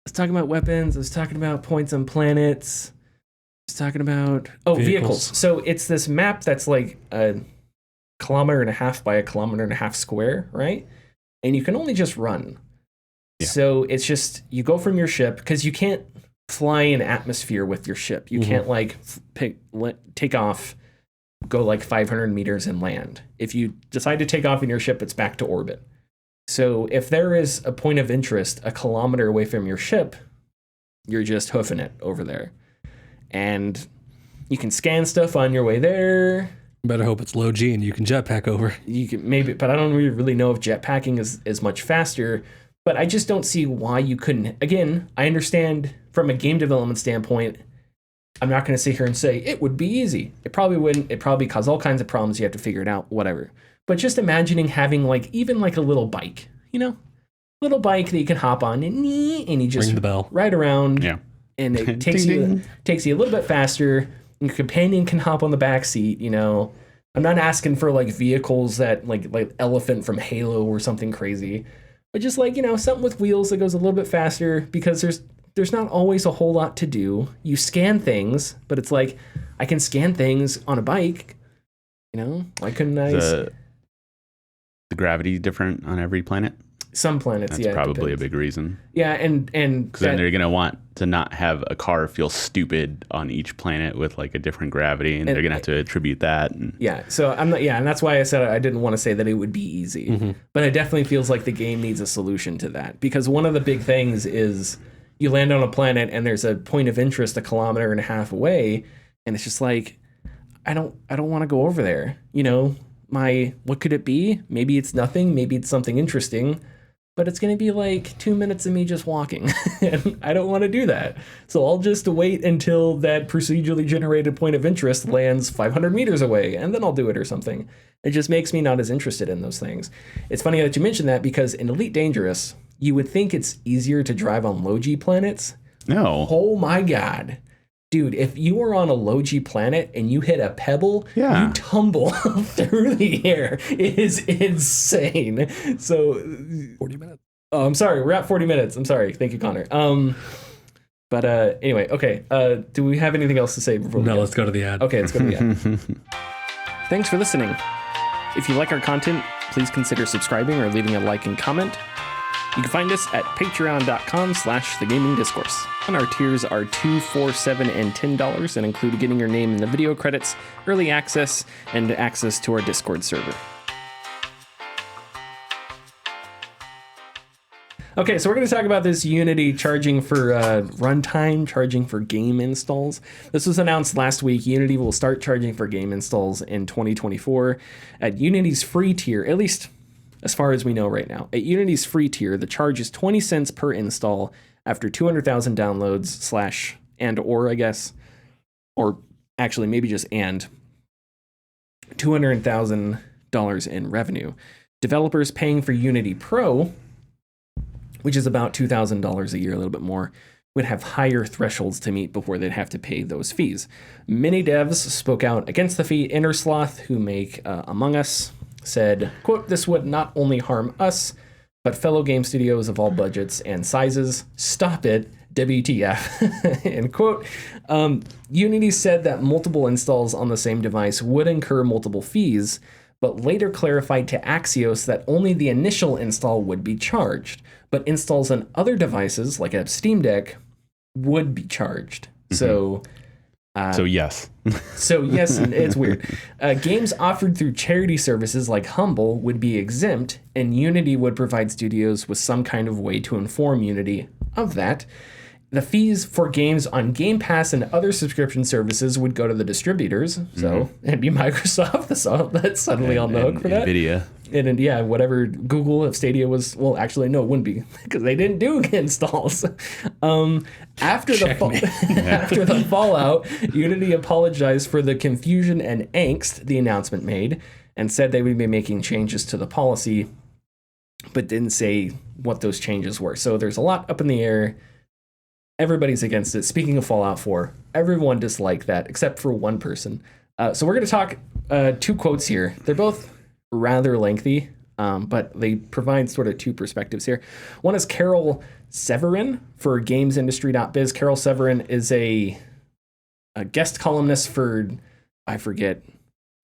was talking about weapons. I was talking about points on planets. I was talking about, vehicles. So it's this map that's like a 1.5 kilometers by 1.5 kilometers square, right? And you can only just run. Yeah. So it's just, you go from your ship, because you can't fly in atmosphere with your ship. You can't take off, go like 500 meters and land. If you decide to take off in your ship, it's back to orbit. So if there is a point of interest a kilometer away from your ship, you're just hoofing it over there. And you can scan stuff on your way there. Better hope it's low G and you can jetpack over. You can maybe, but I don't really know if jetpacking is much faster. But I just don't see why you couldn't. Again, I understand from a game development standpoint, I'm not going to sit here and say it would be easy. It probably wouldn't. It probably cause all kinds of problems. You have to figure it out, whatever. But just imagining having even a little bike, little bike that you can hop on and you just ring the bell, ride around. Yeah. And it takes you a little bit faster. Your companion can hop on the back seat. I'm not asking for vehicles that like Elephant from Halo or something crazy, but just something with wheels that goes a little bit faster, because there's not always a whole lot to do. You scan things, but it's like I can scan things on a bike. Why couldn't I? The gravity different on every planet. Some planets, That's probably a big reason. Yeah, and because then they're gonna want to not have a car feel stupid on each planet with a different gravity, and they're gonna have to attribute that. Yeah, so I'm not. Yeah, and that's why I said I didn't want to say that it would be easy, but it definitely feels like the game needs a solution to that, because one of the big things is you land on a planet and there's a point of interest 1.5 kilometers away, and it's just like I don't want to go over there. What could it be? Maybe it's nothing. Maybe it's something interesting. But it's going to be 2 minutes of me just walking, and I don't want to do that. So I'll just wait until that procedurally generated point of interest lands 500 meters away, and then I'll do it or something. It just makes me not as interested in those things. It's funny that you mentioned that, because in Elite Dangerous, you would think it's easier to drive on low-G planets. No. Oh my God. Dude, if you are on a low-G planet and you hit a pebble, you tumble through the air. It is insane. So 40 minutes. Oh, I'm sorry. We're at 40 minutes. I'm sorry. Thank you, Connor. But anyway, okay. Do we have anything else to say before we go? Let's go to the ad. Okay, let's go to the ad. Thanks for listening. If you like our content, please consider subscribing or leaving a like and comment. You can find us at patreon.com/thegamingdiscourse. And our tiers are $2, $4, $7, and $10, and include getting your name in the video credits, early access, and access to our Discord server. Okay, so we're going to talk about this Unity charging for runtime, charging for game installs. This was announced last week. Unity will start charging for game installs in 2024 at Unity's free tier, at least as far as we know right now. At Unity's free tier, the charge is 20 cents per install after 200,000 downloads / and or, I guess, or actually maybe just and $200,000 in revenue. Developers paying for Unity Pro, which is about $2,000 a year, a little bit more, would have higher thresholds to meet before they'd have to pay those fees. Many devs spoke out against the fee. Innersloth, who make Among Us, said, quote, "This would not only harm us, but fellow game studios of all budgets and sizes. Stop it, WTF." End quote. Unity said that multiple installs on the same device would incur multiple fees, but later clarified to Axios that only the initial install would be charged, but installs on other devices, like a Steam Deck, would be charged. So yes. So yes, and it's weird. Games offered through charity services like Humble would be exempt, and Unity would provide studios with some kind of way to inform Unity of that. The fees for games on Game Pass and other subscription services would go to the distributors. So it'd be Microsoft that's suddenly on the hook for that. NVIDIA. And yeah, whatever Google, if Stadia was, well, actually, no, it wouldn't be, because they didn't do installs. After the fallout, Unity apologized for the confusion and angst the announcement made, and said they would be making changes to the policy, but didn't say what those changes were. So there's a lot up in the air. Everybody's against it. Speaking of Fallout 4, everyone disliked that, except for one person. So we're going to talk two quotes here. They're both rather lengthy, but they provide sort of two perspectives here. One is Carol Severin for GamesIndustry.biz. Carol Severin is a guest columnist for, I forget,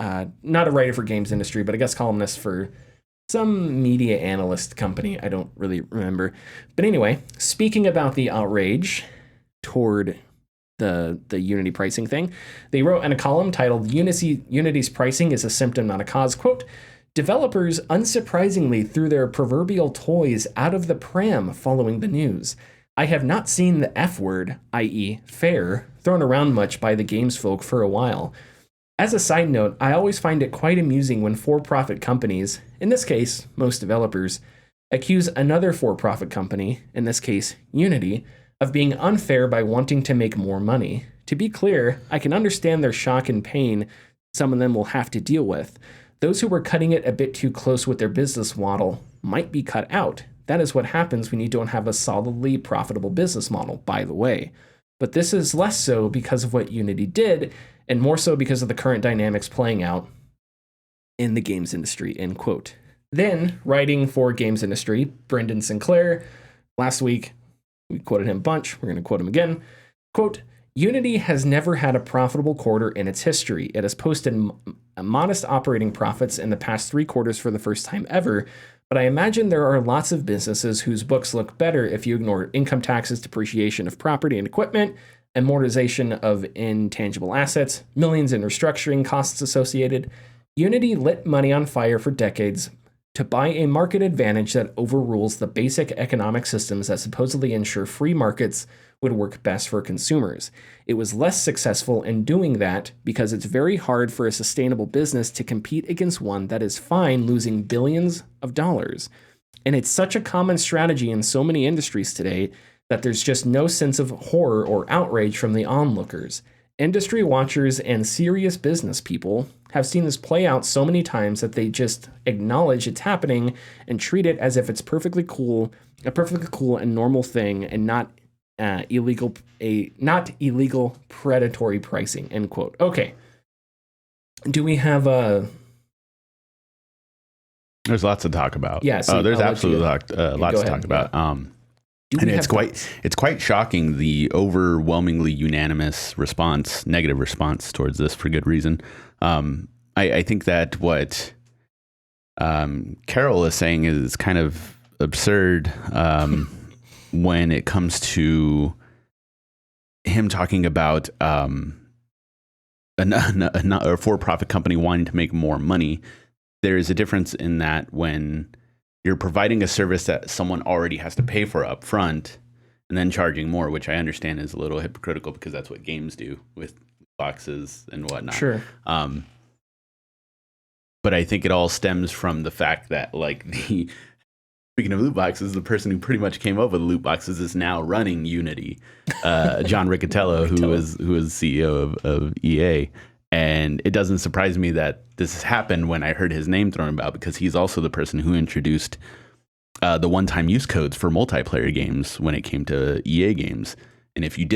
not a writer for Games Industry, but a guest columnist for some media analyst company. I don't really remember. But anyway, speaking about the outrage toward the Unity pricing thing, they wrote in a column titled Unity's pricing is a symptom, not a cause. Quote, Developers unsurprisingly threw their proverbial toys out of the pram following the news. I have not seen the F word, i.e. fair, thrown around much by the games folk for a while. As a side note, I always find it quite amusing when for-profit companies, in this case, most developers, accuse another for-profit company, in this case, Unity, of being unfair by wanting to make more money. To be clear, I can understand their shock and pain some of them will have to deal with. Those who were cutting it a bit too close with their business model might be cut out. That is what happens when you don't have a solidly profitable business model, by the way. But this is less so because of what Unity did, and more so because of the current dynamics playing out in the games industry, end quote. Then, writing for games industry, Brendan Sinclair, last week, we quoted him a bunch, we're going to quote him again, quote, Unity has never had a profitable quarter in its history. It has posted modest operating profits in the past 3 quarters for the first time ever, but I imagine there are lots of businesses whose books look better if you ignore income taxes, depreciation of property and equipment, amortization of intangible assets, millions in restructuring costs associated. Unity lit money on fire for decades to buy a market advantage that overrules the basic economic systems that supposedly ensure free markets would work best for consumers. It was less successful in doing that because it's very hard for a sustainable business to compete against one that is fine losing billions of dollars. And it's such a common strategy in so many industries today that there's just no sense of horror or outrage from the onlookers. Industry watchers and serious business people have seen this play out so many times that they just acknowledge it's happening and treat it as if it's a perfectly cool and normal thing, and not illegal predatory pricing, end quote. Okay. Do we have There's lots to talk about. Yeah, so there's absolutely lots to talk about. And it's quite shocking, the overwhelmingly unanimous response, negative response towards this, for good reason. I think that what Carol is saying is kind of absurd when it comes to him talking about a for-profit company wanting to make more money. There is a difference in that when you're providing a service that someone already has to pay for up front and then charging more, which I understand is a little hypocritical because that's what games do with boxes and whatnot. Sure. But I think it all stems from the fact that, like, speaking of loot boxes, the person who pretty much came up with loot boxes is now running Unity, John Riccitiello, who was CEO of EA. And it doesn't surprise me that this has happened when I heard his name thrown about, because he's also the person who introduced the one-time use codes for multiplayer games when it came to EA games. And if you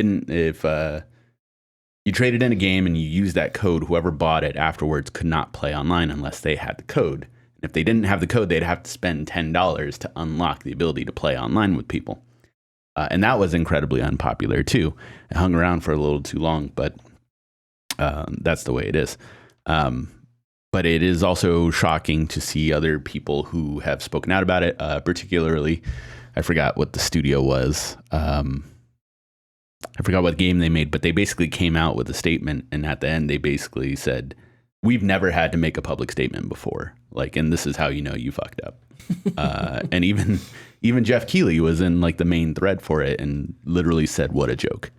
traded in a game and you used that code, whoever bought it afterwards could not play online unless they had the code. And if they didn't have the code, they'd have to spend $10 to unlock the ability to play online with people. And that was incredibly unpopular too. It hung around for a little too long, but that's the way it is. But it is also shocking to see other people who have spoken out about it, particularly, I forgot what the studio was. I forgot what game they made, but they basically came out with a statement, and at the end they basically said, we've never had to make a public statement before. Like, and this is how you know you fucked up. And even Jeff Keighley was in like the main thread for it and literally said, what a joke.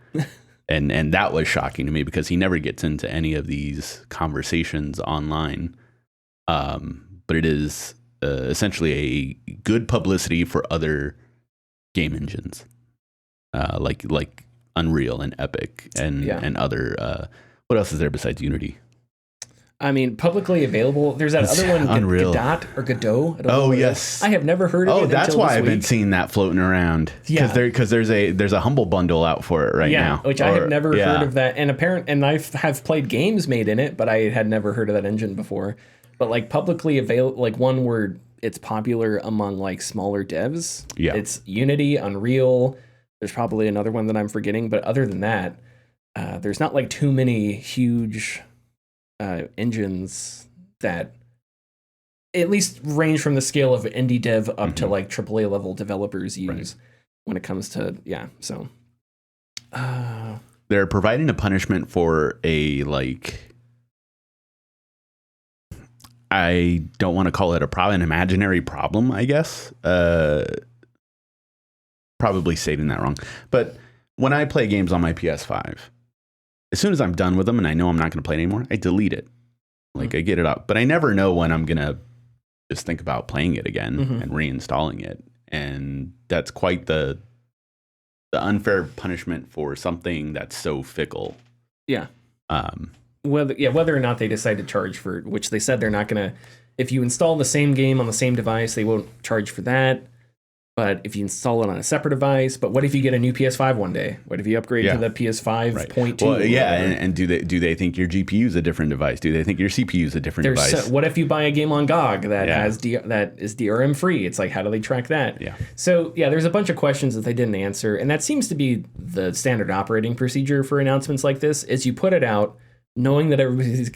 And that was shocking to me because he never gets into any of these conversations online. But it is essentially a good publicity for other game engines, like Unreal and Epic and other. What else is there besides Unity? I mean, publicly available. There's that other one, Unreal. Godot. Oh, yes. I have never heard of it. Oh, that's why I've been seeing that floating around. Yeah, because there's a Humble bundle out for it right now. Which I have never heard of that. And I have played games made in it, but I had never heard of that engine before. But like publicly available, like one where it's popular among like smaller devs. Yeah, it's Unity, Unreal. There's probably another one that I'm forgetting, but other than that, there's not like too many huge engines that at least range from the scale of indie dev up to like AAA level developers use when it comes to so they're providing a punishment for a like I don't want to call it an imaginary problem, I guess. Probably stating that wrong. But when I play games on my PS5, as soon as I'm done with them and I know I'm not going to play it anymore, I delete it. Like I get it up. But I never know when I'm going to just think about playing it again and reinstalling it. And that's quite the unfair punishment for something that's so fickle. Yeah. Whether or not they decide to charge for, which they said they're not going to, if you install the same game on the same device, they won't charge for that. But if you install it on a separate device, but what if you get a new PS5 one day? What if you upgrade to the PS5 .2? Well, and do they think your GPU is a different device? Do they think your CPU is a different device? What if you buy a game on GOG that that is DRM free? It's like, how do they track that? Yeah. So there's a bunch of questions that they didn't answer, and that seems to be the standard operating procedure for announcements like this. Is you put it out knowing that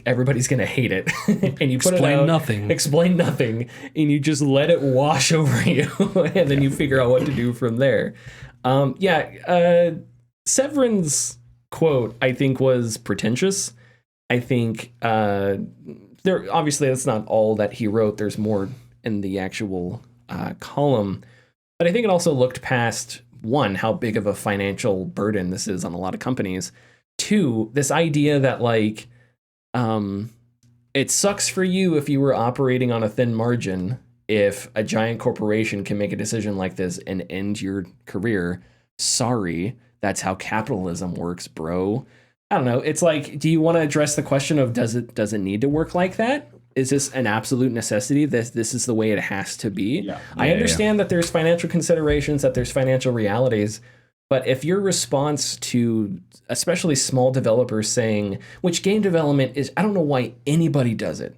everybody's going to hate it, and you put explain nothing, and you just let it wash over you, and then you figure out what to do from there. Severin's quote, I think, was pretentious. I think obviously that's not all that he wrote. There's more in the actual column, but I think it also looked past, one, how big of a financial burden this is on a lot of companies. Two, this idea that like it sucks for you if you were operating on a thin margin if a giant corporation can make a decision like this and end your career. Sorry, that's how capitalism works, bro. I don't know. It's like, do you want to address the question of does it need to work like that? Is this an absolute necessity? This is the way it has to be? Yeah. I understand that there's financial considerations, that there's financial realities. But if your response to especially small developers saying, which game development is, I don't know why anybody does it,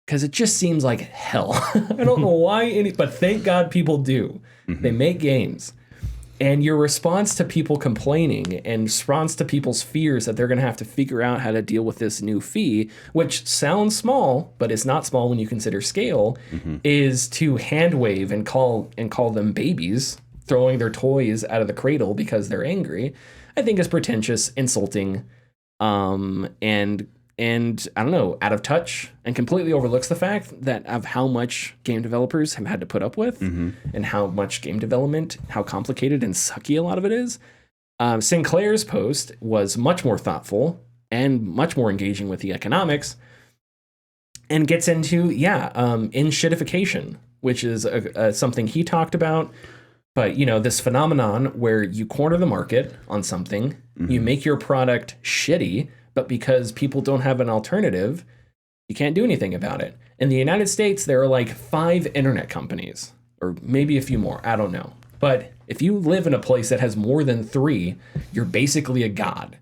because it just seems like hell. I don't know why but thank God people do. They make games. And your response to people complaining and response to people's fears that they're going to have to figure out how to deal with this new fee, which sounds small, but it's not small when you consider scale, is to hand wave and call them babies, throwing their toys out of the cradle because they're angry, I think is pretentious, insulting, and I don't know, out of touch, and completely overlooks the fact that of how much game developers have had to put up with and how much game development, how complicated and sucky a lot of it is. Sinclair's post was much more thoughtful and much more engaging with the economics, and gets into in-shitification, which is something he talked about. But, this phenomenon where you corner the market on something, you make your product shitty, but because people don't have an alternative, you can't do anything about it. In the United States, there are like 5 internet companies, or maybe a few more, I don't know. But if you live in a place that has more than 3, you're basically a god.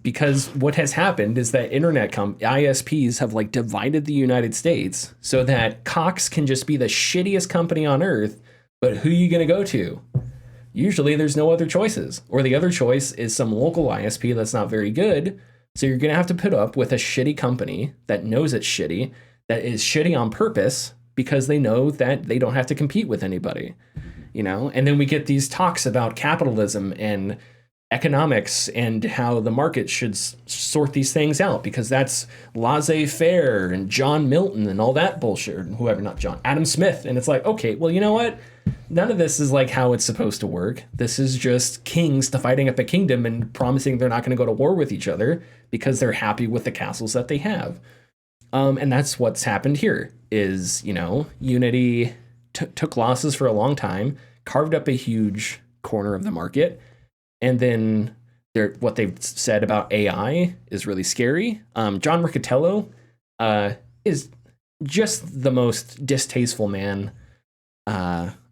Because what has happened is that internet ISPs have like divided the United States so that Cox can just be the shittiest company on earth. But who are you going to go to? Usually there's no other choices. Or the other choice is some local ISP that's not very good. So you're going to have to put up with a shitty company that knows it's shitty, that is shitty on purpose because they know that they don't have to compete with anybody. And then we get these talks about capitalism and economics and how the market should sort these things out because that's laissez-faire and John Milton and all that bullshit, or whoever, not John, Adam Smith. And it's like, okay, well, you know what? None of this is like how it's supposed to work. This is just kings dividing up a kingdom and promising they're not going to go to war with each other because they're happy with the castles that they have. And that's what's happened here is, Unity took losses for a long time, carved up a huge corner of the market. And then what they've said about AI is really scary. John Riccitiello is just the most distasteful man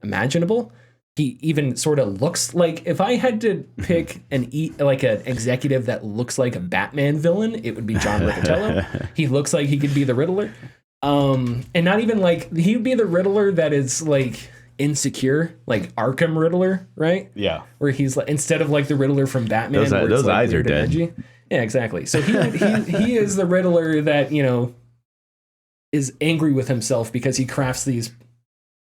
imaginable. He even sort of looks like, if I had to pick an executive that looks like a Batman villain, it would be John Riccitiello. He looks like he could be the Riddler. And not even like, he'd be the Riddler that is like insecure, like Arkham Riddler, right? Yeah. Where he's like, instead of like the Riddler from Batman, those like eyes are dead. Edgy. Yeah, exactly. So he is the Riddler that, is angry with himself because he crafts these,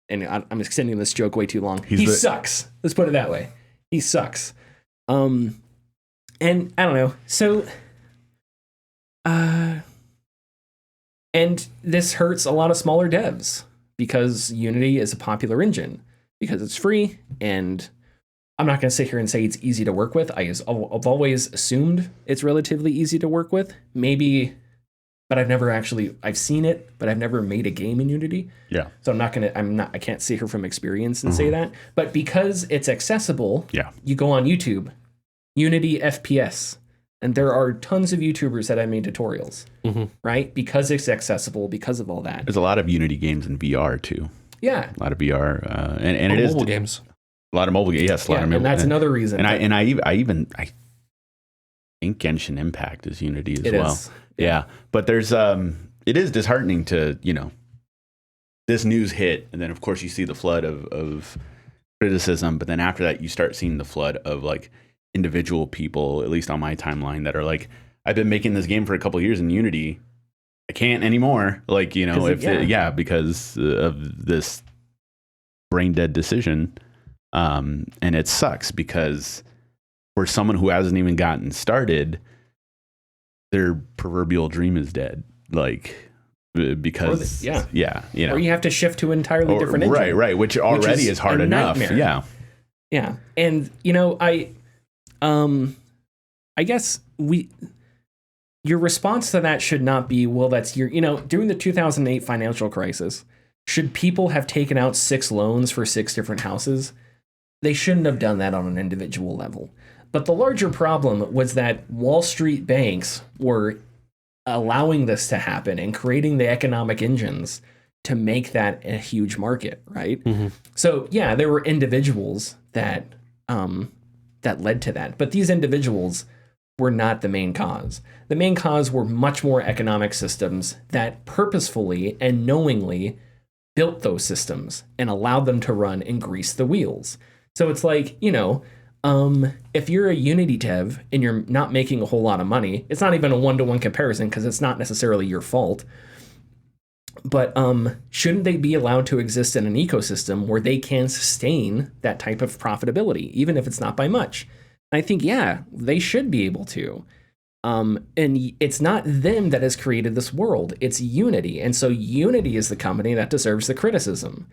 and I'm extending this joke way too long. He sucks. Let's put it that way. He sucks. And I don't know. So And this hurts a lot of smaller devs because Unity is a popular engine because it's free, and I'm not going to sit here and say it's easy to work with. I've always assumed it's relatively easy to work with. Maybe, but I've seen it, but I've never made a game in Unity. Yeah. So I can't sit here from experience and say that. But because it's accessible, you go on YouTube, Unity FPS, and there are tons of YouTubers that have made tutorials, right? Because it's accessible, because of all that. There's a lot of Unity games in VR too. Yeah. A lot of VR, and it is mobile games. A lot of mobile games. Yes, a lot of mobile. And that's another reason. And I think Genshin Impact is Unity as well. Is. Yeah. But there's it is disheartening to, this news hit, and then of course you see the flood of criticism, but then after that you start seeing the flood of like individual people, at least on my timeline, that are like, I've been making this game for a couple of years in Unity, I can't anymore. Like, because of this brain dead decision. And it sucks because for someone who hasn't even gotten started, their proverbial dream is dead. Like, because or you have to shift to an entirely different engine. Right, which already is hard enough. Nightmare. Yeah. And I guess your response to that should not be, well, that's during the 2008 financial crisis, should people have taken out 6 loans for 6 different houses? They shouldn't have done that on an individual level. But the larger problem was that Wall Street banks were allowing this to happen and creating the economic engines to make that a huge market, right? So yeah, there were individuals that led to that, but these individuals were not the main cause. The main cause were much more economic systems that purposefully and knowingly built those systems and allowed them to run and grease the wheels. So it's like, if you're a Unity dev and you're not making a whole lot of money, it's not even a one-to-one comparison because it's not necessarily your fault. But shouldn't they be allowed to exist in an ecosystem where they can sustain that type of profitability, even if it's not by much? I think, they should be able to. And it's not them that has created this world. It's Unity. And so Unity is the company that deserves the criticism.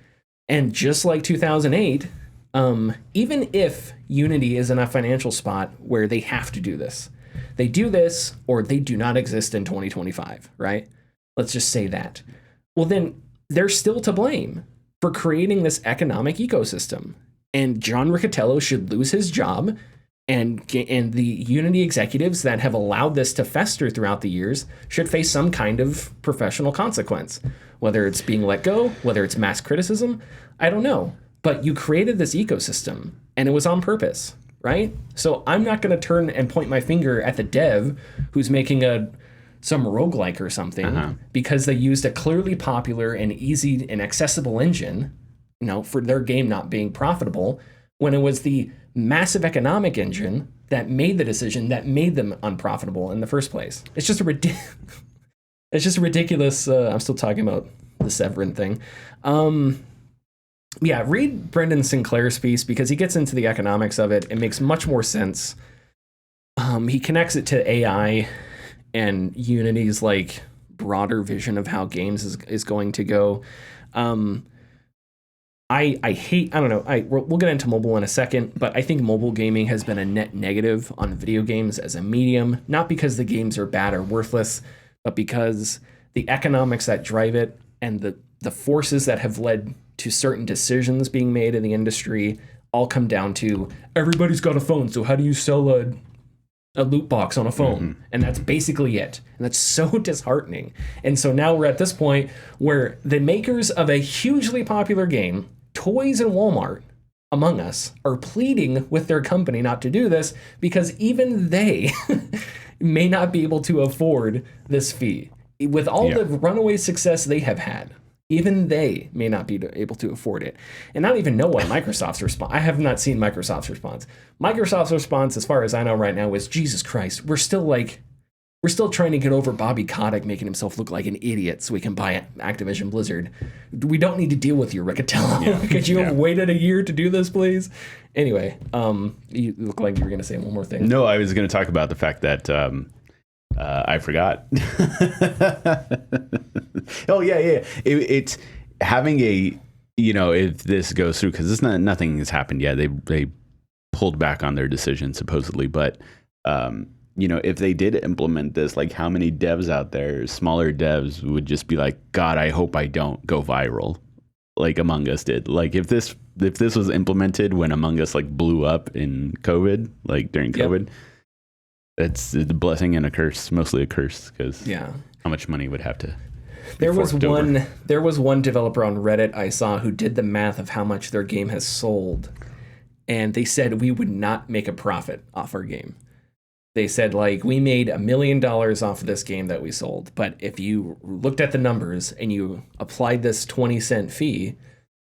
And just like 2008, even if Unity is in a financial spot where they have to do this, they do this or they do not exist in 2025, right? Let's just say that. Well, then they're still to blame for creating this economic ecosystem. And John Riccitiello should lose his job, and the Unity executives that have allowed this to fester throughout the years should face some kind of professional consequence, whether it's being let go, whether it's mass criticism, I don't know. But you created this ecosystem, and it was on purpose, right? So I'm not going to turn and point my finger at the dev who's making some roguelike or something because they used a clearly popular and easy and accessible engine, for their game not being profitable, when it was the massive economic engine that made the decision that made them unprofitable in the first place. It's just a ridiculous. I'm still talking about the Severin thing. Read Brendan Sinclair's piece because he gets into the economics of it. It makes much more sense. He connects it to AI and Unity's like broader vision of how games is going to go. We'll get into mobile in a second, but I think mobile gaming has been a net negative on video games as a medium, not because the games are bad or worthless, but because the economics that drive it and the forces that have led to certain decisions being made in the industry all come down to everybody's got a phone, so how do you sell a loot box on a phone? And that's basically it. And that's so disheartening. And so now we're at this point where the makers of a hugely popular game, Toys and Walmart, Among Us, are pleading with their company not to do this because even they may not be able to afford this fee. With all the runaway success they have had, even they may not be able to afford it. And I don't even know what Microsoft's response. I have not seen Microsoft's response. Microsoft's response, as far as I know right now, is Jesus Christ. We're still trying to get over Bobby Kotick making himself look like an idiot so we can buy Activision Blizzard. We don't need to deal with you, Riccitiello. Could you have waited a year to do this, please? Anyway, you look like you were going to say one more thing. No, I was going to talk about the fact that I forgot. Oh yeah. It's having a, if this goes through, because nothing has happened yet. They pulled back on their decision supposedly, but if they did implement this, like how many devs out there, smaller devs, would just be like, God, I hope I don't go viral, like Among Us did. Like if this was implemented when Among Us like blew up in COVID, like during COVID. It's a blessing and a curse, mostly a curse, because how much money would have to be forked over. There was one developer on Reddit I saw who did the math of how much their game has sold, and they said we would not make a profit off our game. They said, like, we made $1 million off of this game that we sold, but if you looked at the numbers and you applied this 20-cent fee,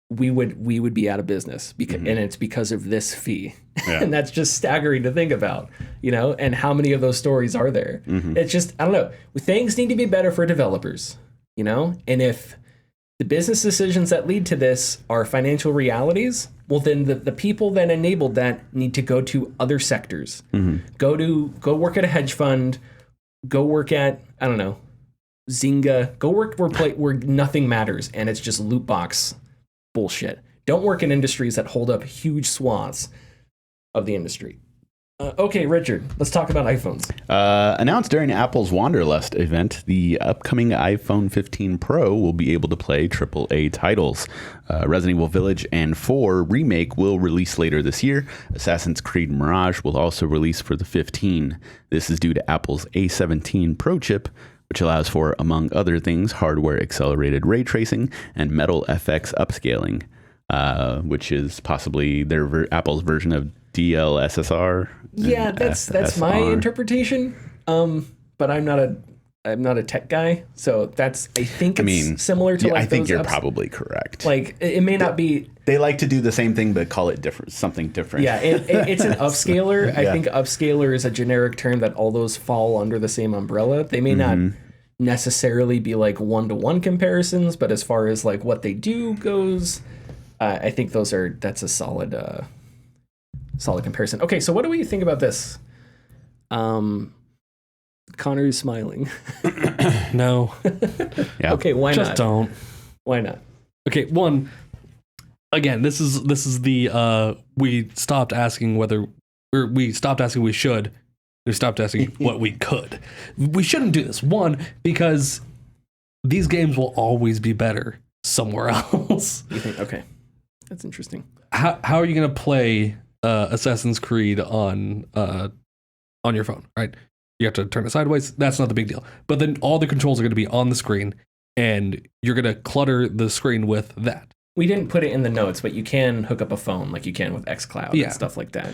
we would be out of business, and it's because of this fee. And that's just staggering to think about, and how many of those stories are there? It's just, I don't know, things need to be better for developers, and if the business decisions that lead to this are financial realities, well, then the people that enabled that need to go to other sectors. Go work at a hedge fund, go work at, I don't know, Zynga, go work where nothing matters and it's just loot box bullshit. Don't work in industries that hold up huge swaths of the industry. Okay, Richard, let's talk about iPhones. Announced during Apple's Wanderlust event, the upcoming iPhone 15 Pro will be able to play AAA titles. Resident Evil Village and 4 Remake will release later this year. Assassin's Creed Mirage will also release for the 15. This is due to Apple's A17 Pro chip, which allows for, among other things, hardware-accelerated ray tracing and Metal FX upscaling, which is possibly Apple's version of DLSSR. Yeah, that's my interpretation. But I'm not a tech guy, so I think it's similar to. I think you're probably correct. Like it may not be. They like to do the same thing, but call it something different. Yeah, it's an upscaler. I think upscaler is a generic term that all those fall under the same umbrella. They may not necessarily be like one-to-one comparisons, but as far as like what they do goes, I think that's a solid comparison. Okay, so what do we think about this? Connor is smiling. No. Yeah. Okay, why not? Just don't. Why not? Okay, one. Again, this is the we stopped asking we stopped asking we should. We stopped asking what we could. We shouldn't do this. One, because these games will always be better somewhere else. You think? Okay, that's interesting. How are you gonna play Assassin's Creed on your phone? Right? You have to turn it sideways. That's not the big deal. But then all the controls are going to be on the screen, and you're going to clutter the screen with that. We didn't put it in the notes, but you can hook up a phone like you can with xCloud and stuff like that,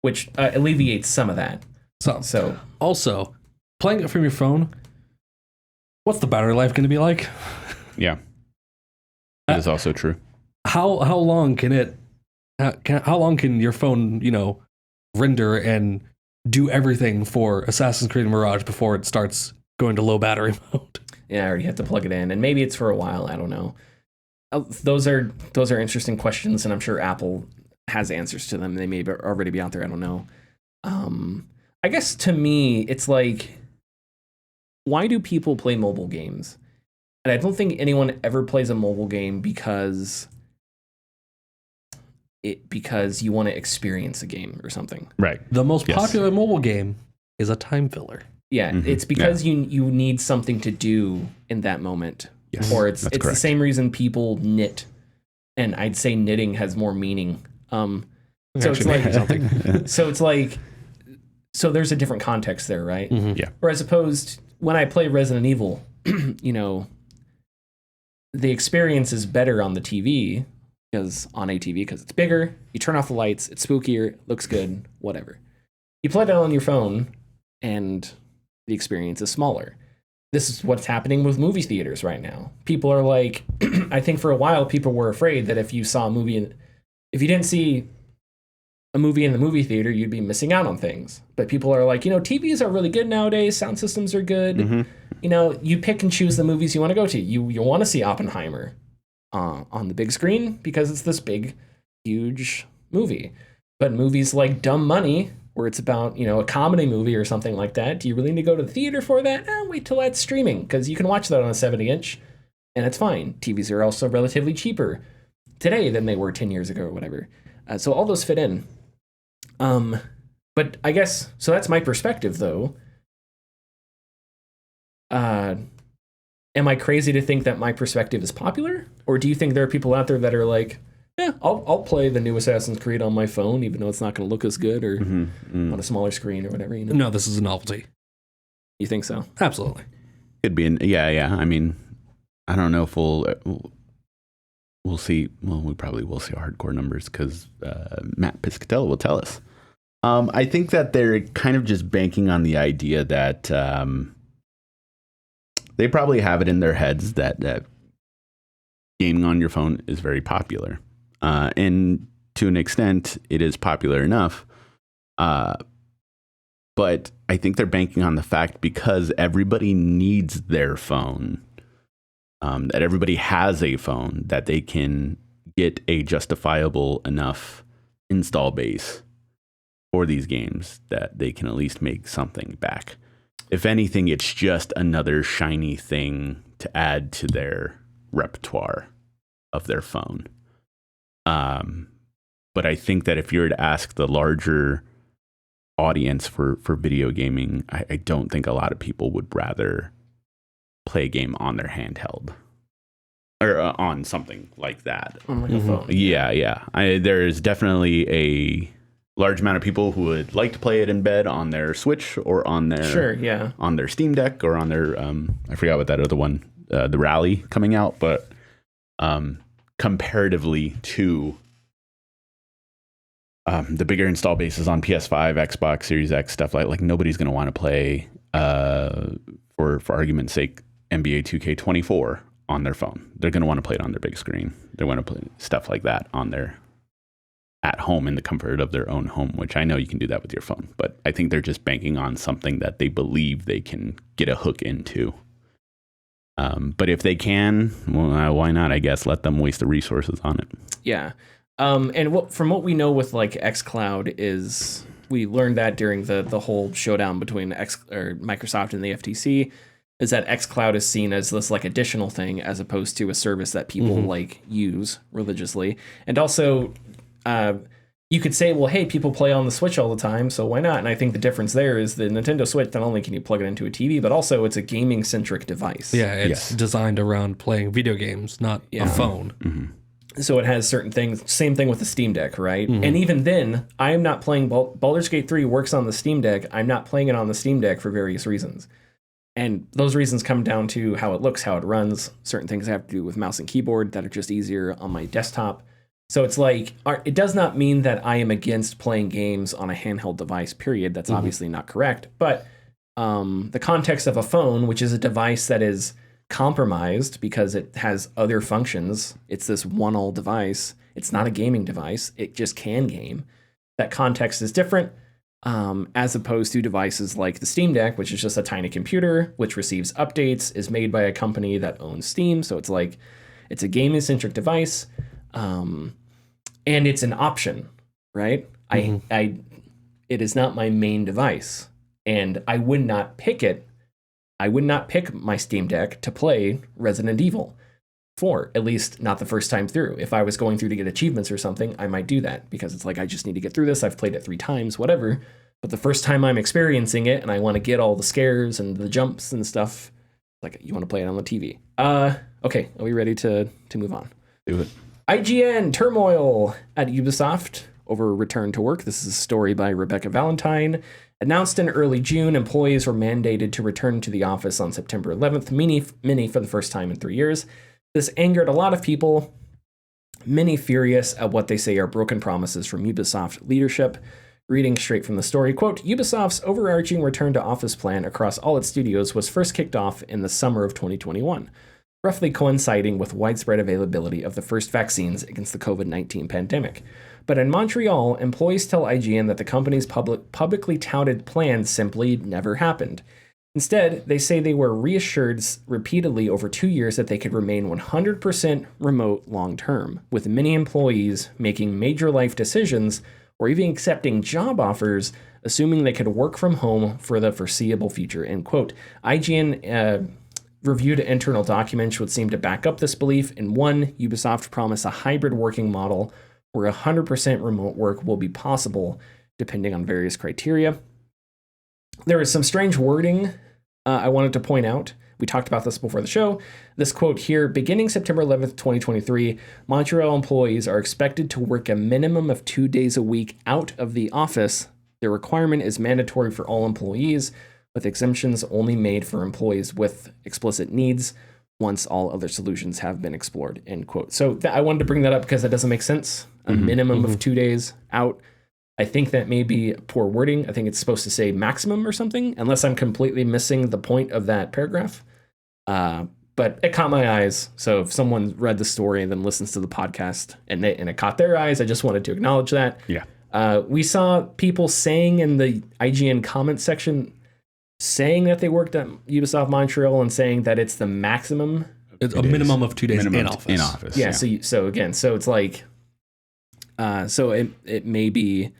which alleviates some of that. So also, playing it from your phone, what's the battery life going to be like? Yeah, that is also true. How long can it? How long can your phone, render and do everything for Assassin's Creed Mirage before it starts going to low battery mode? Yeah, or you have to plug it in, and maybe it's for a while. I don't know. Those are interesting questions, and I'm sure Apple has answers to them. They may already be out there. I don't know. I guess to me, it's like, why do people play mobile games? And I don't think anyone ever plays a mobile game because you want to experience a game or something. Right. The most popular mobile game is a time filler. Yeah, it's because you need something to do in that moment. Yes, or it's the same reason people knit. And I'd say knitting has more meaning. So it's like so there's a different context there, right? Yeah. Whereas opposed when I play Resident Evil, the experience is better on the TV because it's bigger, you turn off the lights, it's spookier, looks good, whatever. You play that on your phone and the experience is smaller. This is what's happening with movie theaters right now. People are like, I think for a while people were afraid that if you didn't see a movie in the movie theater, you'd be missing out on things. But people are like, TVs are really good nowadays, sound systems are good. You pick and choose the movies you want to go to. You want to see Oppenheimer on the big screen because it's this big, huge movie. But movies like Dumb Money or it's about, a comedy movie or something like that, do you really need to go to the theater for that? Wait till that's streaming, because you can watch that on a 70-inch, and it's fine. TVs are also relatively cheaper today than they were 10 years ago or whatever. So all those fit in. But I guess, so that's my perspective, though. Am I crazy to think that my perspective is popular? Or do you think there are people out there that are like, yeah, I'll play the new Assassin's Creed on my phone, even though it's not going to look as good or on a smaller screen or whatever. No, this is a novelty. You think so? Absolutely. Could be. Yeah. I mean, I don't know if we'll see. Well, we probably will see hardcore numbers because Matt Piscatella will tell us. I think that they're kind of just banking on the idea that they probably have it in their heads that gaming on your phone is very popular. And to an extent, it is popular enough. But I think they're banking on the fact because everybody needs their phone, that everybody has a phone, that they can get a justifiable enough install base for these games that they can at least make something back. If anything, it's just another shiny thing to add to their repertoire of their phone. But I think that if you were to ask the larger audience for video gaming, I don't think a lot of people would rather play a game on their handheld or on something like that. On like a phone. Yeah. There is definitely a large amount of people who would like to play it in bed on their Switch or on their on their Steam Deck or on their I forgot what that other one, the Rally coming out, but comparatively to the bigger install bases on PS5, Xbox Series X, stuff like nobody's going to want to play for argument's sake NBA 2K24 on their phone. They're going to want to play it on their big screen. They want to play stuff like that on their at home in the comfort of their own home, which I know you can do that with your phone, but I think they're just banking on something that they believe they can get a hook into. But if they can, well, why not? I guess let them waste the resources on it. Yeah. And from what we know with like xCloud is we learned that during the whole showdown between Microsoft and the FTC is that xCloud is seen as this like additional thing as opposed to a service that people like use religiously. And also, you could say, well, hey, people play on the Switch all the time, so why not? And I think the difference there is the Nintendo Switch, not only can you plug it into a TV, but also it's a gaming-centric device. Yeah, it's designed around playing video games, not a phone. Mm-hmm. So it has certain things. Same thing with the Steam Deck, right? And even then, I'm not playing Baldur's Gate 3 works on the Steam Deck. I'm not playing it on the Steam Deck for various reasons. And those reasons come down to how it looks, how it runs. Certain things have to do with mouse and keyboard that are just easier on my desktop. So it's like, it does not mean that I am against playing games on a handheld device, period. That's obviously not correct. But the context of a phone, which is a device that is compromised because it has other functions, it's this one-all device. It's not a gaming device. It just can game. That context is different as opposed to devices like the Steam Deck, which is just a tiny computer, which receives updates, is made by a company that owns Steam. So it's like, it's a gaming-centric device. And it's an option, right? It is not my main device, and I would not pick it. I would not pick my Steam Deck to play Resident Evil 4, at least not the first time through. If I was going through to get achievements or something, I might do that because it's like, I just need to get through this. I've played it 3 times, whatever. But the first time I'm experiencing it and I want to get all the scares and the jumps and stuff, like, you want to play it on the TV. Okay, are we ready to move on? Do it. IGN Turmoil at Ubisoft over return to work. This is a story by Rebecca Valentine. Announced in early June, employees were mandated to return to the office on September 11th, many for the first time in 3 years. This angered a lot of people, many furious at what they say are broken promises from Ubisoft leadership. Reading straight from the story, quote, Ubisoft's overarching return to office plan across all its studios was first kicked off in the summer of 2021. Roughly coinciding with widespread availability of the first vaccines against the COVID-19 pandemic. But in Montreal, employees tell IGN that the company's publicly touted plan simply never happened. Instead, they say they were reassured repeatedly over 2 years that they could remain 100% remote long-term, with many employees making major life decisions or even accepting job offers assuming they could work from home for the foreseeable future, end quote. IGN reviewed internal documents would seem to back up this belief. In one, Ubisoft promised a hybrid working model where 100% remote work will be possible, depending on various criteria. There is some strange wording I wanted to point out. We talked about this before the show. This quote here, beginning September 11th, 2023, Montreal employees are expected to work a minimum of 2 days a week out of the office. The requirement is mandatory for all employees, with exemptions only made for employees with explicit needs once all other solutions have been explored, end quote. So I wanted to bring that up because that doesn't make sense. A minimum of 2 days out. I think that may be poor wording. I think it's supposed to say maximum or something, unless I'm completely missing the point of that paragraph. But it caught my eyes. So if someone read the story and then listens to the podcast and it caught their eyes, I just wanted to acknowledge that. Yeah. We saw people saying in the IGN comment section, saying that they worked at Ubisoft Montreal and saying that it's the maximum. It's a minimum of 2 days in office. In office. Yeah. So it's like, so it may be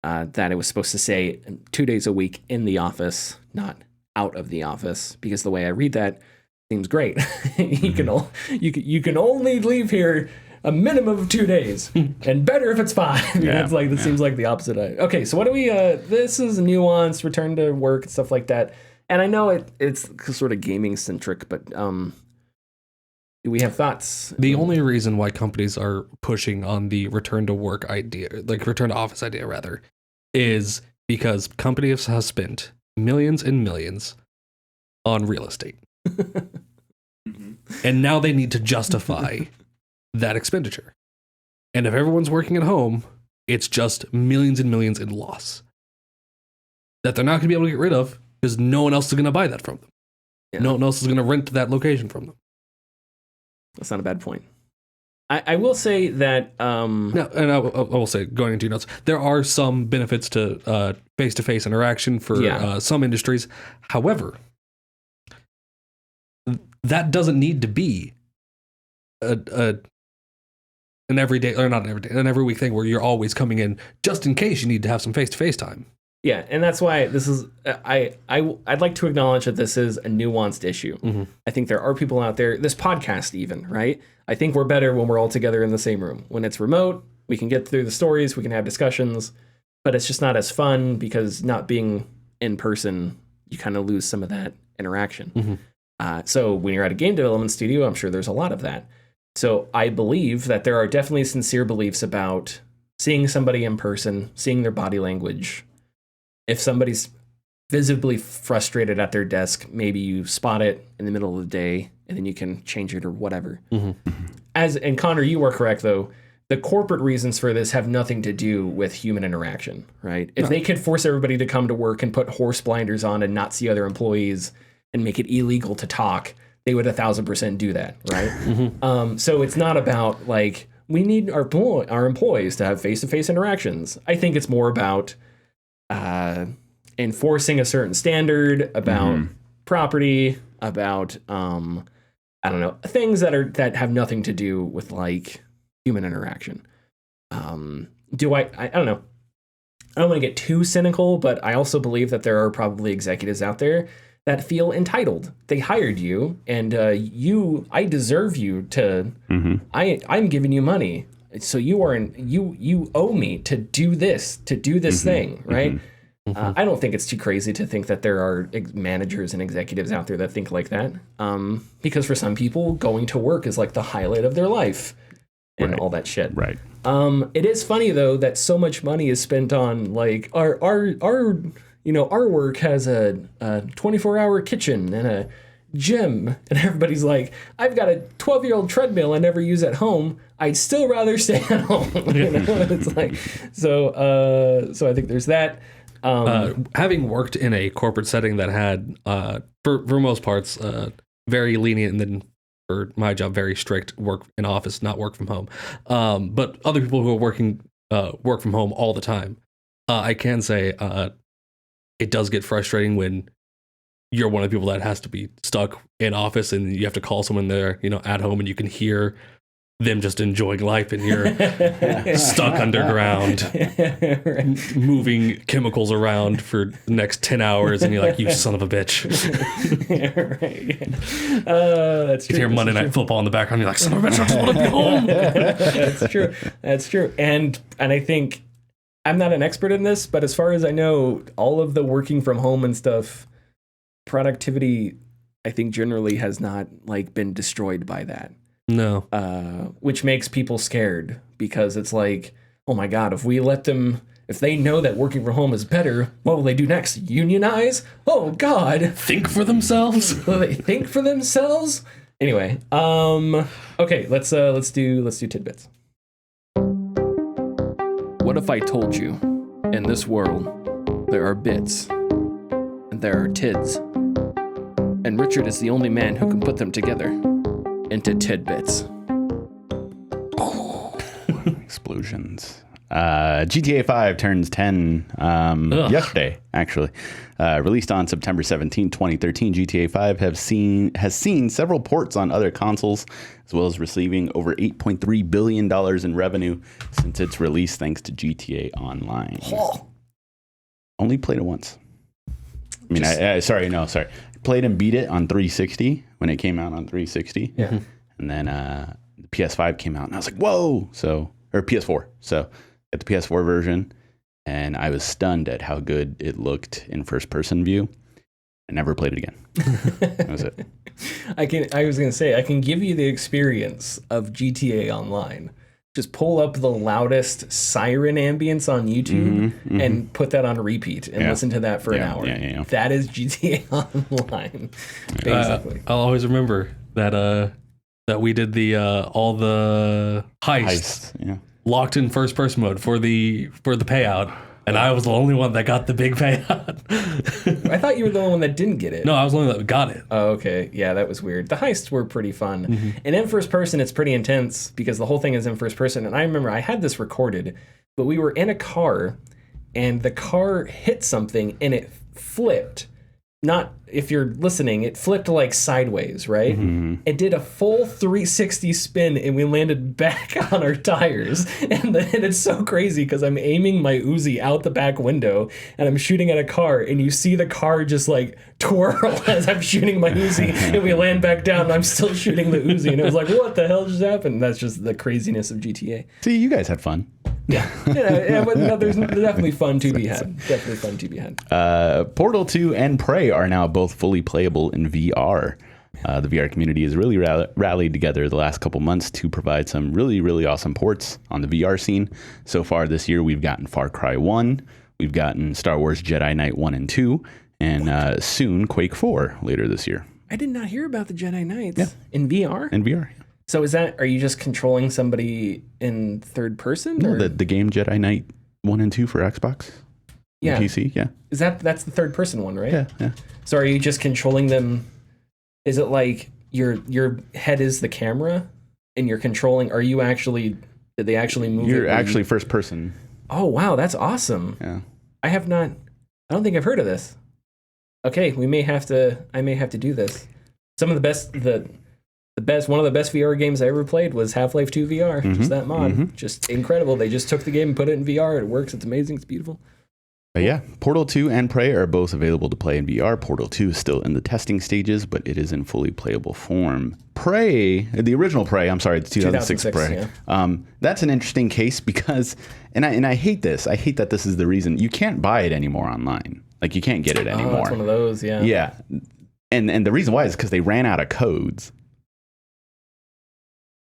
that it was supposed to say 2 days a week in the office, not out of the office, because the way I read that seems great. you can only leave here a minimum of 2 days, and better if it's 5. Seems like the opposite. Okay, so what do we? This is nuanced, return to work and stuff like that. And I know it's sort of gaming centric, but do we have thoughts? The only reason why companies are pushing on the return to work idea, like return to office idea rather, is because companies have spent millions and millions on real estate. And now they need to justify that expenditure. And if everyone's working at home, it's just millions and millions in loss that they're not going to be able to get rid of because no one else is going to buy that from them. Yeah. No one else is going to rent that location from them. That's not a bad point. I will say that... No, and I will say, going into your notes, there are some benefits to face-to-face interaction for some industries. However, that doesn't need to be an everyday, or not an everyday, an every week thing where you're always coming in just in case you need to have some face-to-face time. Yeah, and that's why this is, I'd like to acknowledge that this is a nuanced issue. Mm-hmm. I think there are people out there, this podcast even, right? I think we're better when we're all together in the same room. When it's remote, we can get through the stories, we can have discussions, but it's just not as fun because not being in person, you kind of lose some of that interaction. Mm-hmm. So when you're at a game development studio, I'm sure there's a lot of that. So I believe that there are definitely sincere beliefs about seeing somebody in person, seeing their body language. If somebody's visibly frustrated at their desk, maybe you spot it in the middle of the day and then you can change it or whatever. Mm-hmm. And Connor, you are correct though. The corporate reasons for this have nothing to do with human interaction, right? If they could force everybody to come to work and put horse blinders on and not see other employees and make it illegal to talk, they would 1,000% do that, right? Mm-hmm. So it's not about like, we need our employees to have face-to-face interactions. I think it's more about enforcing a certain standard about property, about I don't know, things that have nothing to do with like human interaction. I don't know. I don't want to get too cynical, but I also believe that there are probably executives out there that feel entitled. They hired you, and I deserve you to. Mm-hmm. I'm giving you money, so you owe me to do this thing, right? Mm-hmm. I don't think it's too crazy to think that there are managers and executives out there that think like that. Because for some people, going to work is like the highlight of their life, and all that shit. Right. It is funny though that so much money is spent on like our work has a 24-hour kitchen and a gym, and everybody's like, I've got a 12-year-old treadmill I never use at home. I'd still rather stay at home. It's like so I think there's that. Having worked in a corporate setting that had for most parts very lenient, and then for my job very strict work in office, not work from home, but other people who are working work from home all the time, I can say it does get frustrating when you're one of the people that has to be stuck in office and you have to call someone there, at home, and you can hear them just enjoying life and you're stuck underground, Right. moving chemicals around for the next 10 hours, and you're like, you son of a bitch. Right. That's true. You hear Monday Night Football in the background, you're like, son of a bitch, I just want to be home. That's true. That's true. And I think I'm not an expert in this, but as far as I know, all of the working from home and stuff, productivity, I think generally has not like been destroyed by that. No. Which makes people scared because it's like, oh my God, if they know that working from home is better, what will they do next? Unionize? Oh God. Think for themselves? Will they think for themselves? Anyway, okay, let's do tidbits. What if I told you in this world there are bits and there are tids, and Richard is the only man who can put them together into tidbits? Explosions. GTA 5 turns 10 yesterday, actually. Released on September 17, 2013, GTA 5 has seen several ports on other consoles, as well as receiving over $8.3 billion in revenue since its release, thanks to GTA Online. Oh. Only played it once. I mean, sorry. Played and beat it on 360 when it came out on 360. Yeah. And then the PS5 came out, and I was like, whoa! Or PS4. So at the PS4 version, and I was stunned at how good it looked in first-person view. I never played it again. That was it. I was gonna say I can give you the experience of GTA Online. Just pull up the loudest siren ambience on YouTube and put that on repeat and listen to that for an hour. Yeah. That is GTA Online, basically. I'll always remember that we did the all the heists locked in first person mode for the payout, and I was the only one that got the big payout. I thought you were the only one that didn't get it. No, I was the only one that got it. Oh, okay. Yeah, that was weird. The heists were pretty fun. And in first person, it's pretty intense because the whole thing is in first person. And I remember I had this recorded, but we were in a car and the car hit something and it flipped. Not, if you're listening, it flipped like sideways, right? It did a full 360 spin and we landed back on our tires. And it's so crazy because I'm aiming my Uzi out the back window and I'm shooting at a car and you see the car just like twirl as I'm shooting my Uzi and we land back down and I'm still shooting the Uzi. And it was like, what the hell just happened? That's just the craziness of GTA. See, you guys had fun. Yeah, but no, there's definitely fun to be had. Definitely fun to be had. Portal 2 and Prey are now both fully playable in VR. The VR community has really rallied together the last couple months to provide some really, really awesome ports on the VR scene. So far this year, we've gotten Far Cry 1, we've gotten Star Wars Jedi Knight 1 and 2, and soon Quake 4 later this year. I did not hear about the Jedi Knights in VR. In VR, yeah. So are you just controlling somebody in third person? No, or? the game Jedi Knight 1 and 2 for Xbox. Yeah. And PC, yeah. That's the third person one, right? Yeah. So are you just controlling them? Is it like your head is the camera and you're controlling? Did they actually move? You're actually first person. Oh wow, that's awesome. Yeah. I don't think I've heard of this. Okay, I may have to do this. Some of the best one of the best VR games I ever played was Half-Life 2 VR. Just that mod. Just incredible. They just took the game and put it in VR. It works. It's amazing. It's beautiful. But yeah, Portal 2 and Prey are both available to play in VR. Portal 2 is still in the testing stages, but it is in fully playable form. Prey, the original Prey, I'm sorry, it's 2006 Prey. Yeah. That's an interesting case because, and I hate this. I hate that this is the reason. You can't buy it anymore online. Like, you can't get it anymore. Oh, it's one of those, yeah. Yeah. And the reason why is because they ran out of codes.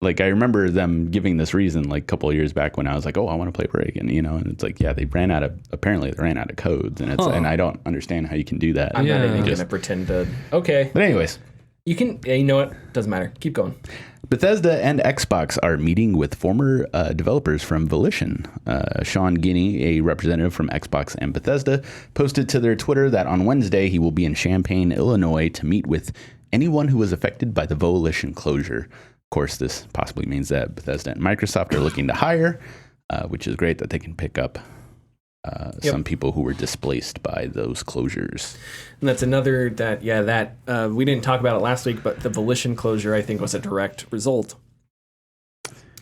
Like, I remember them giving this reason like a couple of years back when I was like, oh, I want to play Prey again, and it's like, yeah, apparently they ran out of codes, and and I don't understand how you can do that. I'm not even going to pretend to, okay. But anyways. You can, you know what, doesn't matter. Keep going. Bethesda and Xbox are meeting with former developers from Volition. Sean Guinea, a representative from Xbox and Bethesda, posted to their Twitter that on Wednesday he will be in Champaign, Illinois to meet with anyone who was affected by the Volition closure. Of course, this possibly means that Bethesda and Microsoft are looking to hire, which is great that they can pick up some people who were displaced by those closures. And that's another we didn't talk about it last week, but the Volition closure, I think, was a direct result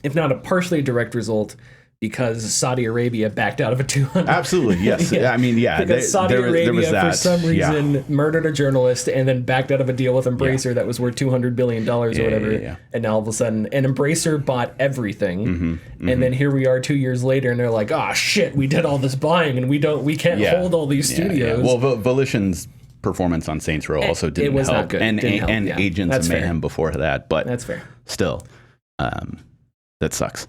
if not a partially direct result, because Saudi Arabia backed out of a 200. Absolutely, yes. I mean, yeah. Because Saudi Arabia, for some reason, murdered a journalist and then backed out of a deal with Embracer that was worth $200 billion or whatever. And now all of a sudden, and Embracer bought everything. And then here we are 2 years later, and they're like, "Oh shit, we did all this buying, and we can't hold all these studios." Well, Volition's performance on Saints Row also didn't help. Not good. And Agents of Mayhem before that, but that's fair. Still, that sucks.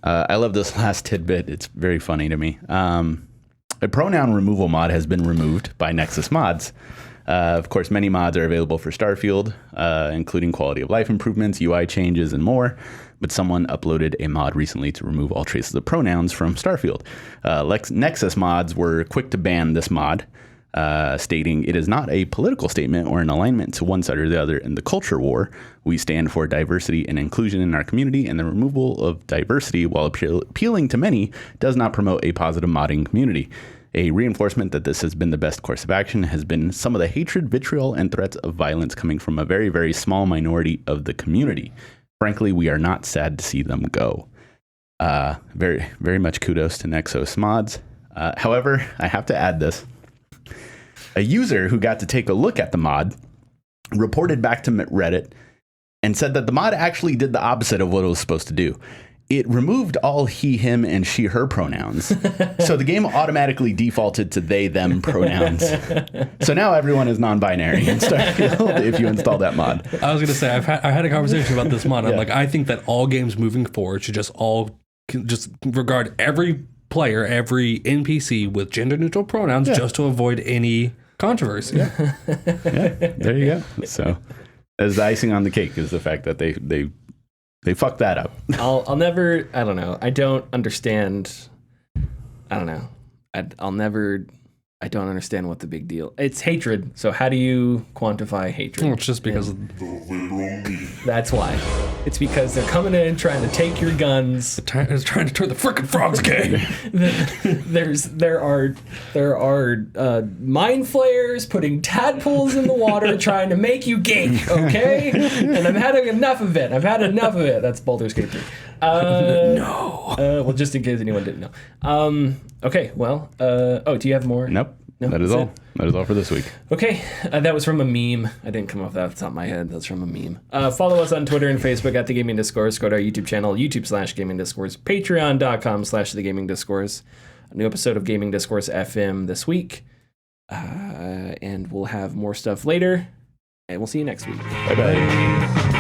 I love this last tidbit. It's very funny to me. A pronoun removal mod has been removed by Nexus Mods. Of course, many mods are available for Starfield, including quality of life improvements, UI changes, and more. But someone uploaded a mod recently to remove all traces of pronouns from Starfield. Nexus Mods were quick to ban this mod, stating, "It is not a political statement or an alignment to one side or the other in the culture war. We stand for diversity and inclusion in our community, and the removal of diversity, while appealing to many, does not promote a positive modding community. A reinforcement that this has been the best course of action has been some of the hatred, vitriol, and threats of violence coming from a very, very small minority of the community. Frankly, we are not sad to see them go." Very, very much kudos to Nexus Mods. However, I have to add this. A user who got to take a look at the mod reported back to Reddit and said that the mod actually did the opposite of what it was supposed to do. It removed all he, him, and she, her pronouns. So the game automatically defaulted to they, them pronouns. So now everyone is non-binary in Starfield if you install that mod. I was going to say, I had a conversation about this mod. I'm like, I think that all games moving forward should just regard every player, every NPC with gender-neutral pronouns just to avoid any controversy. Yeah, there you go. So as the icing on the cake is the fact that they fucked that up. I'll never, I don't know. I don't understand. I don't know. I don't understand what the big deal. It's hatred. So how do you quantify hatred? Well, it's just because that's why. It's because they're coming in trying to take your guns. It's trying to turn the frickin' frogs gay. There are mind flayers putting tadpoles in the water trying to make you gay. Okay, and I'm having enough of it. That's Baldur's Gate 3. No. Well, just in case anyone didn't know. Okay. Well. Do you have more? Nope. No, that is all. That is all for this week. Okay. That was from a meme. I didn't come up with that off the top of my head. That's from a meme. Follow us on Twitter and Facebook at The Gaming Discourse. Go to our YouTube channel, YouTube/Gaming Discourse, Patreon.com/The Gaming Discourse. A new episode of Gaming Discourse FM this week. And we'll have more stuff later. And we'll see you next week. Bye-bye.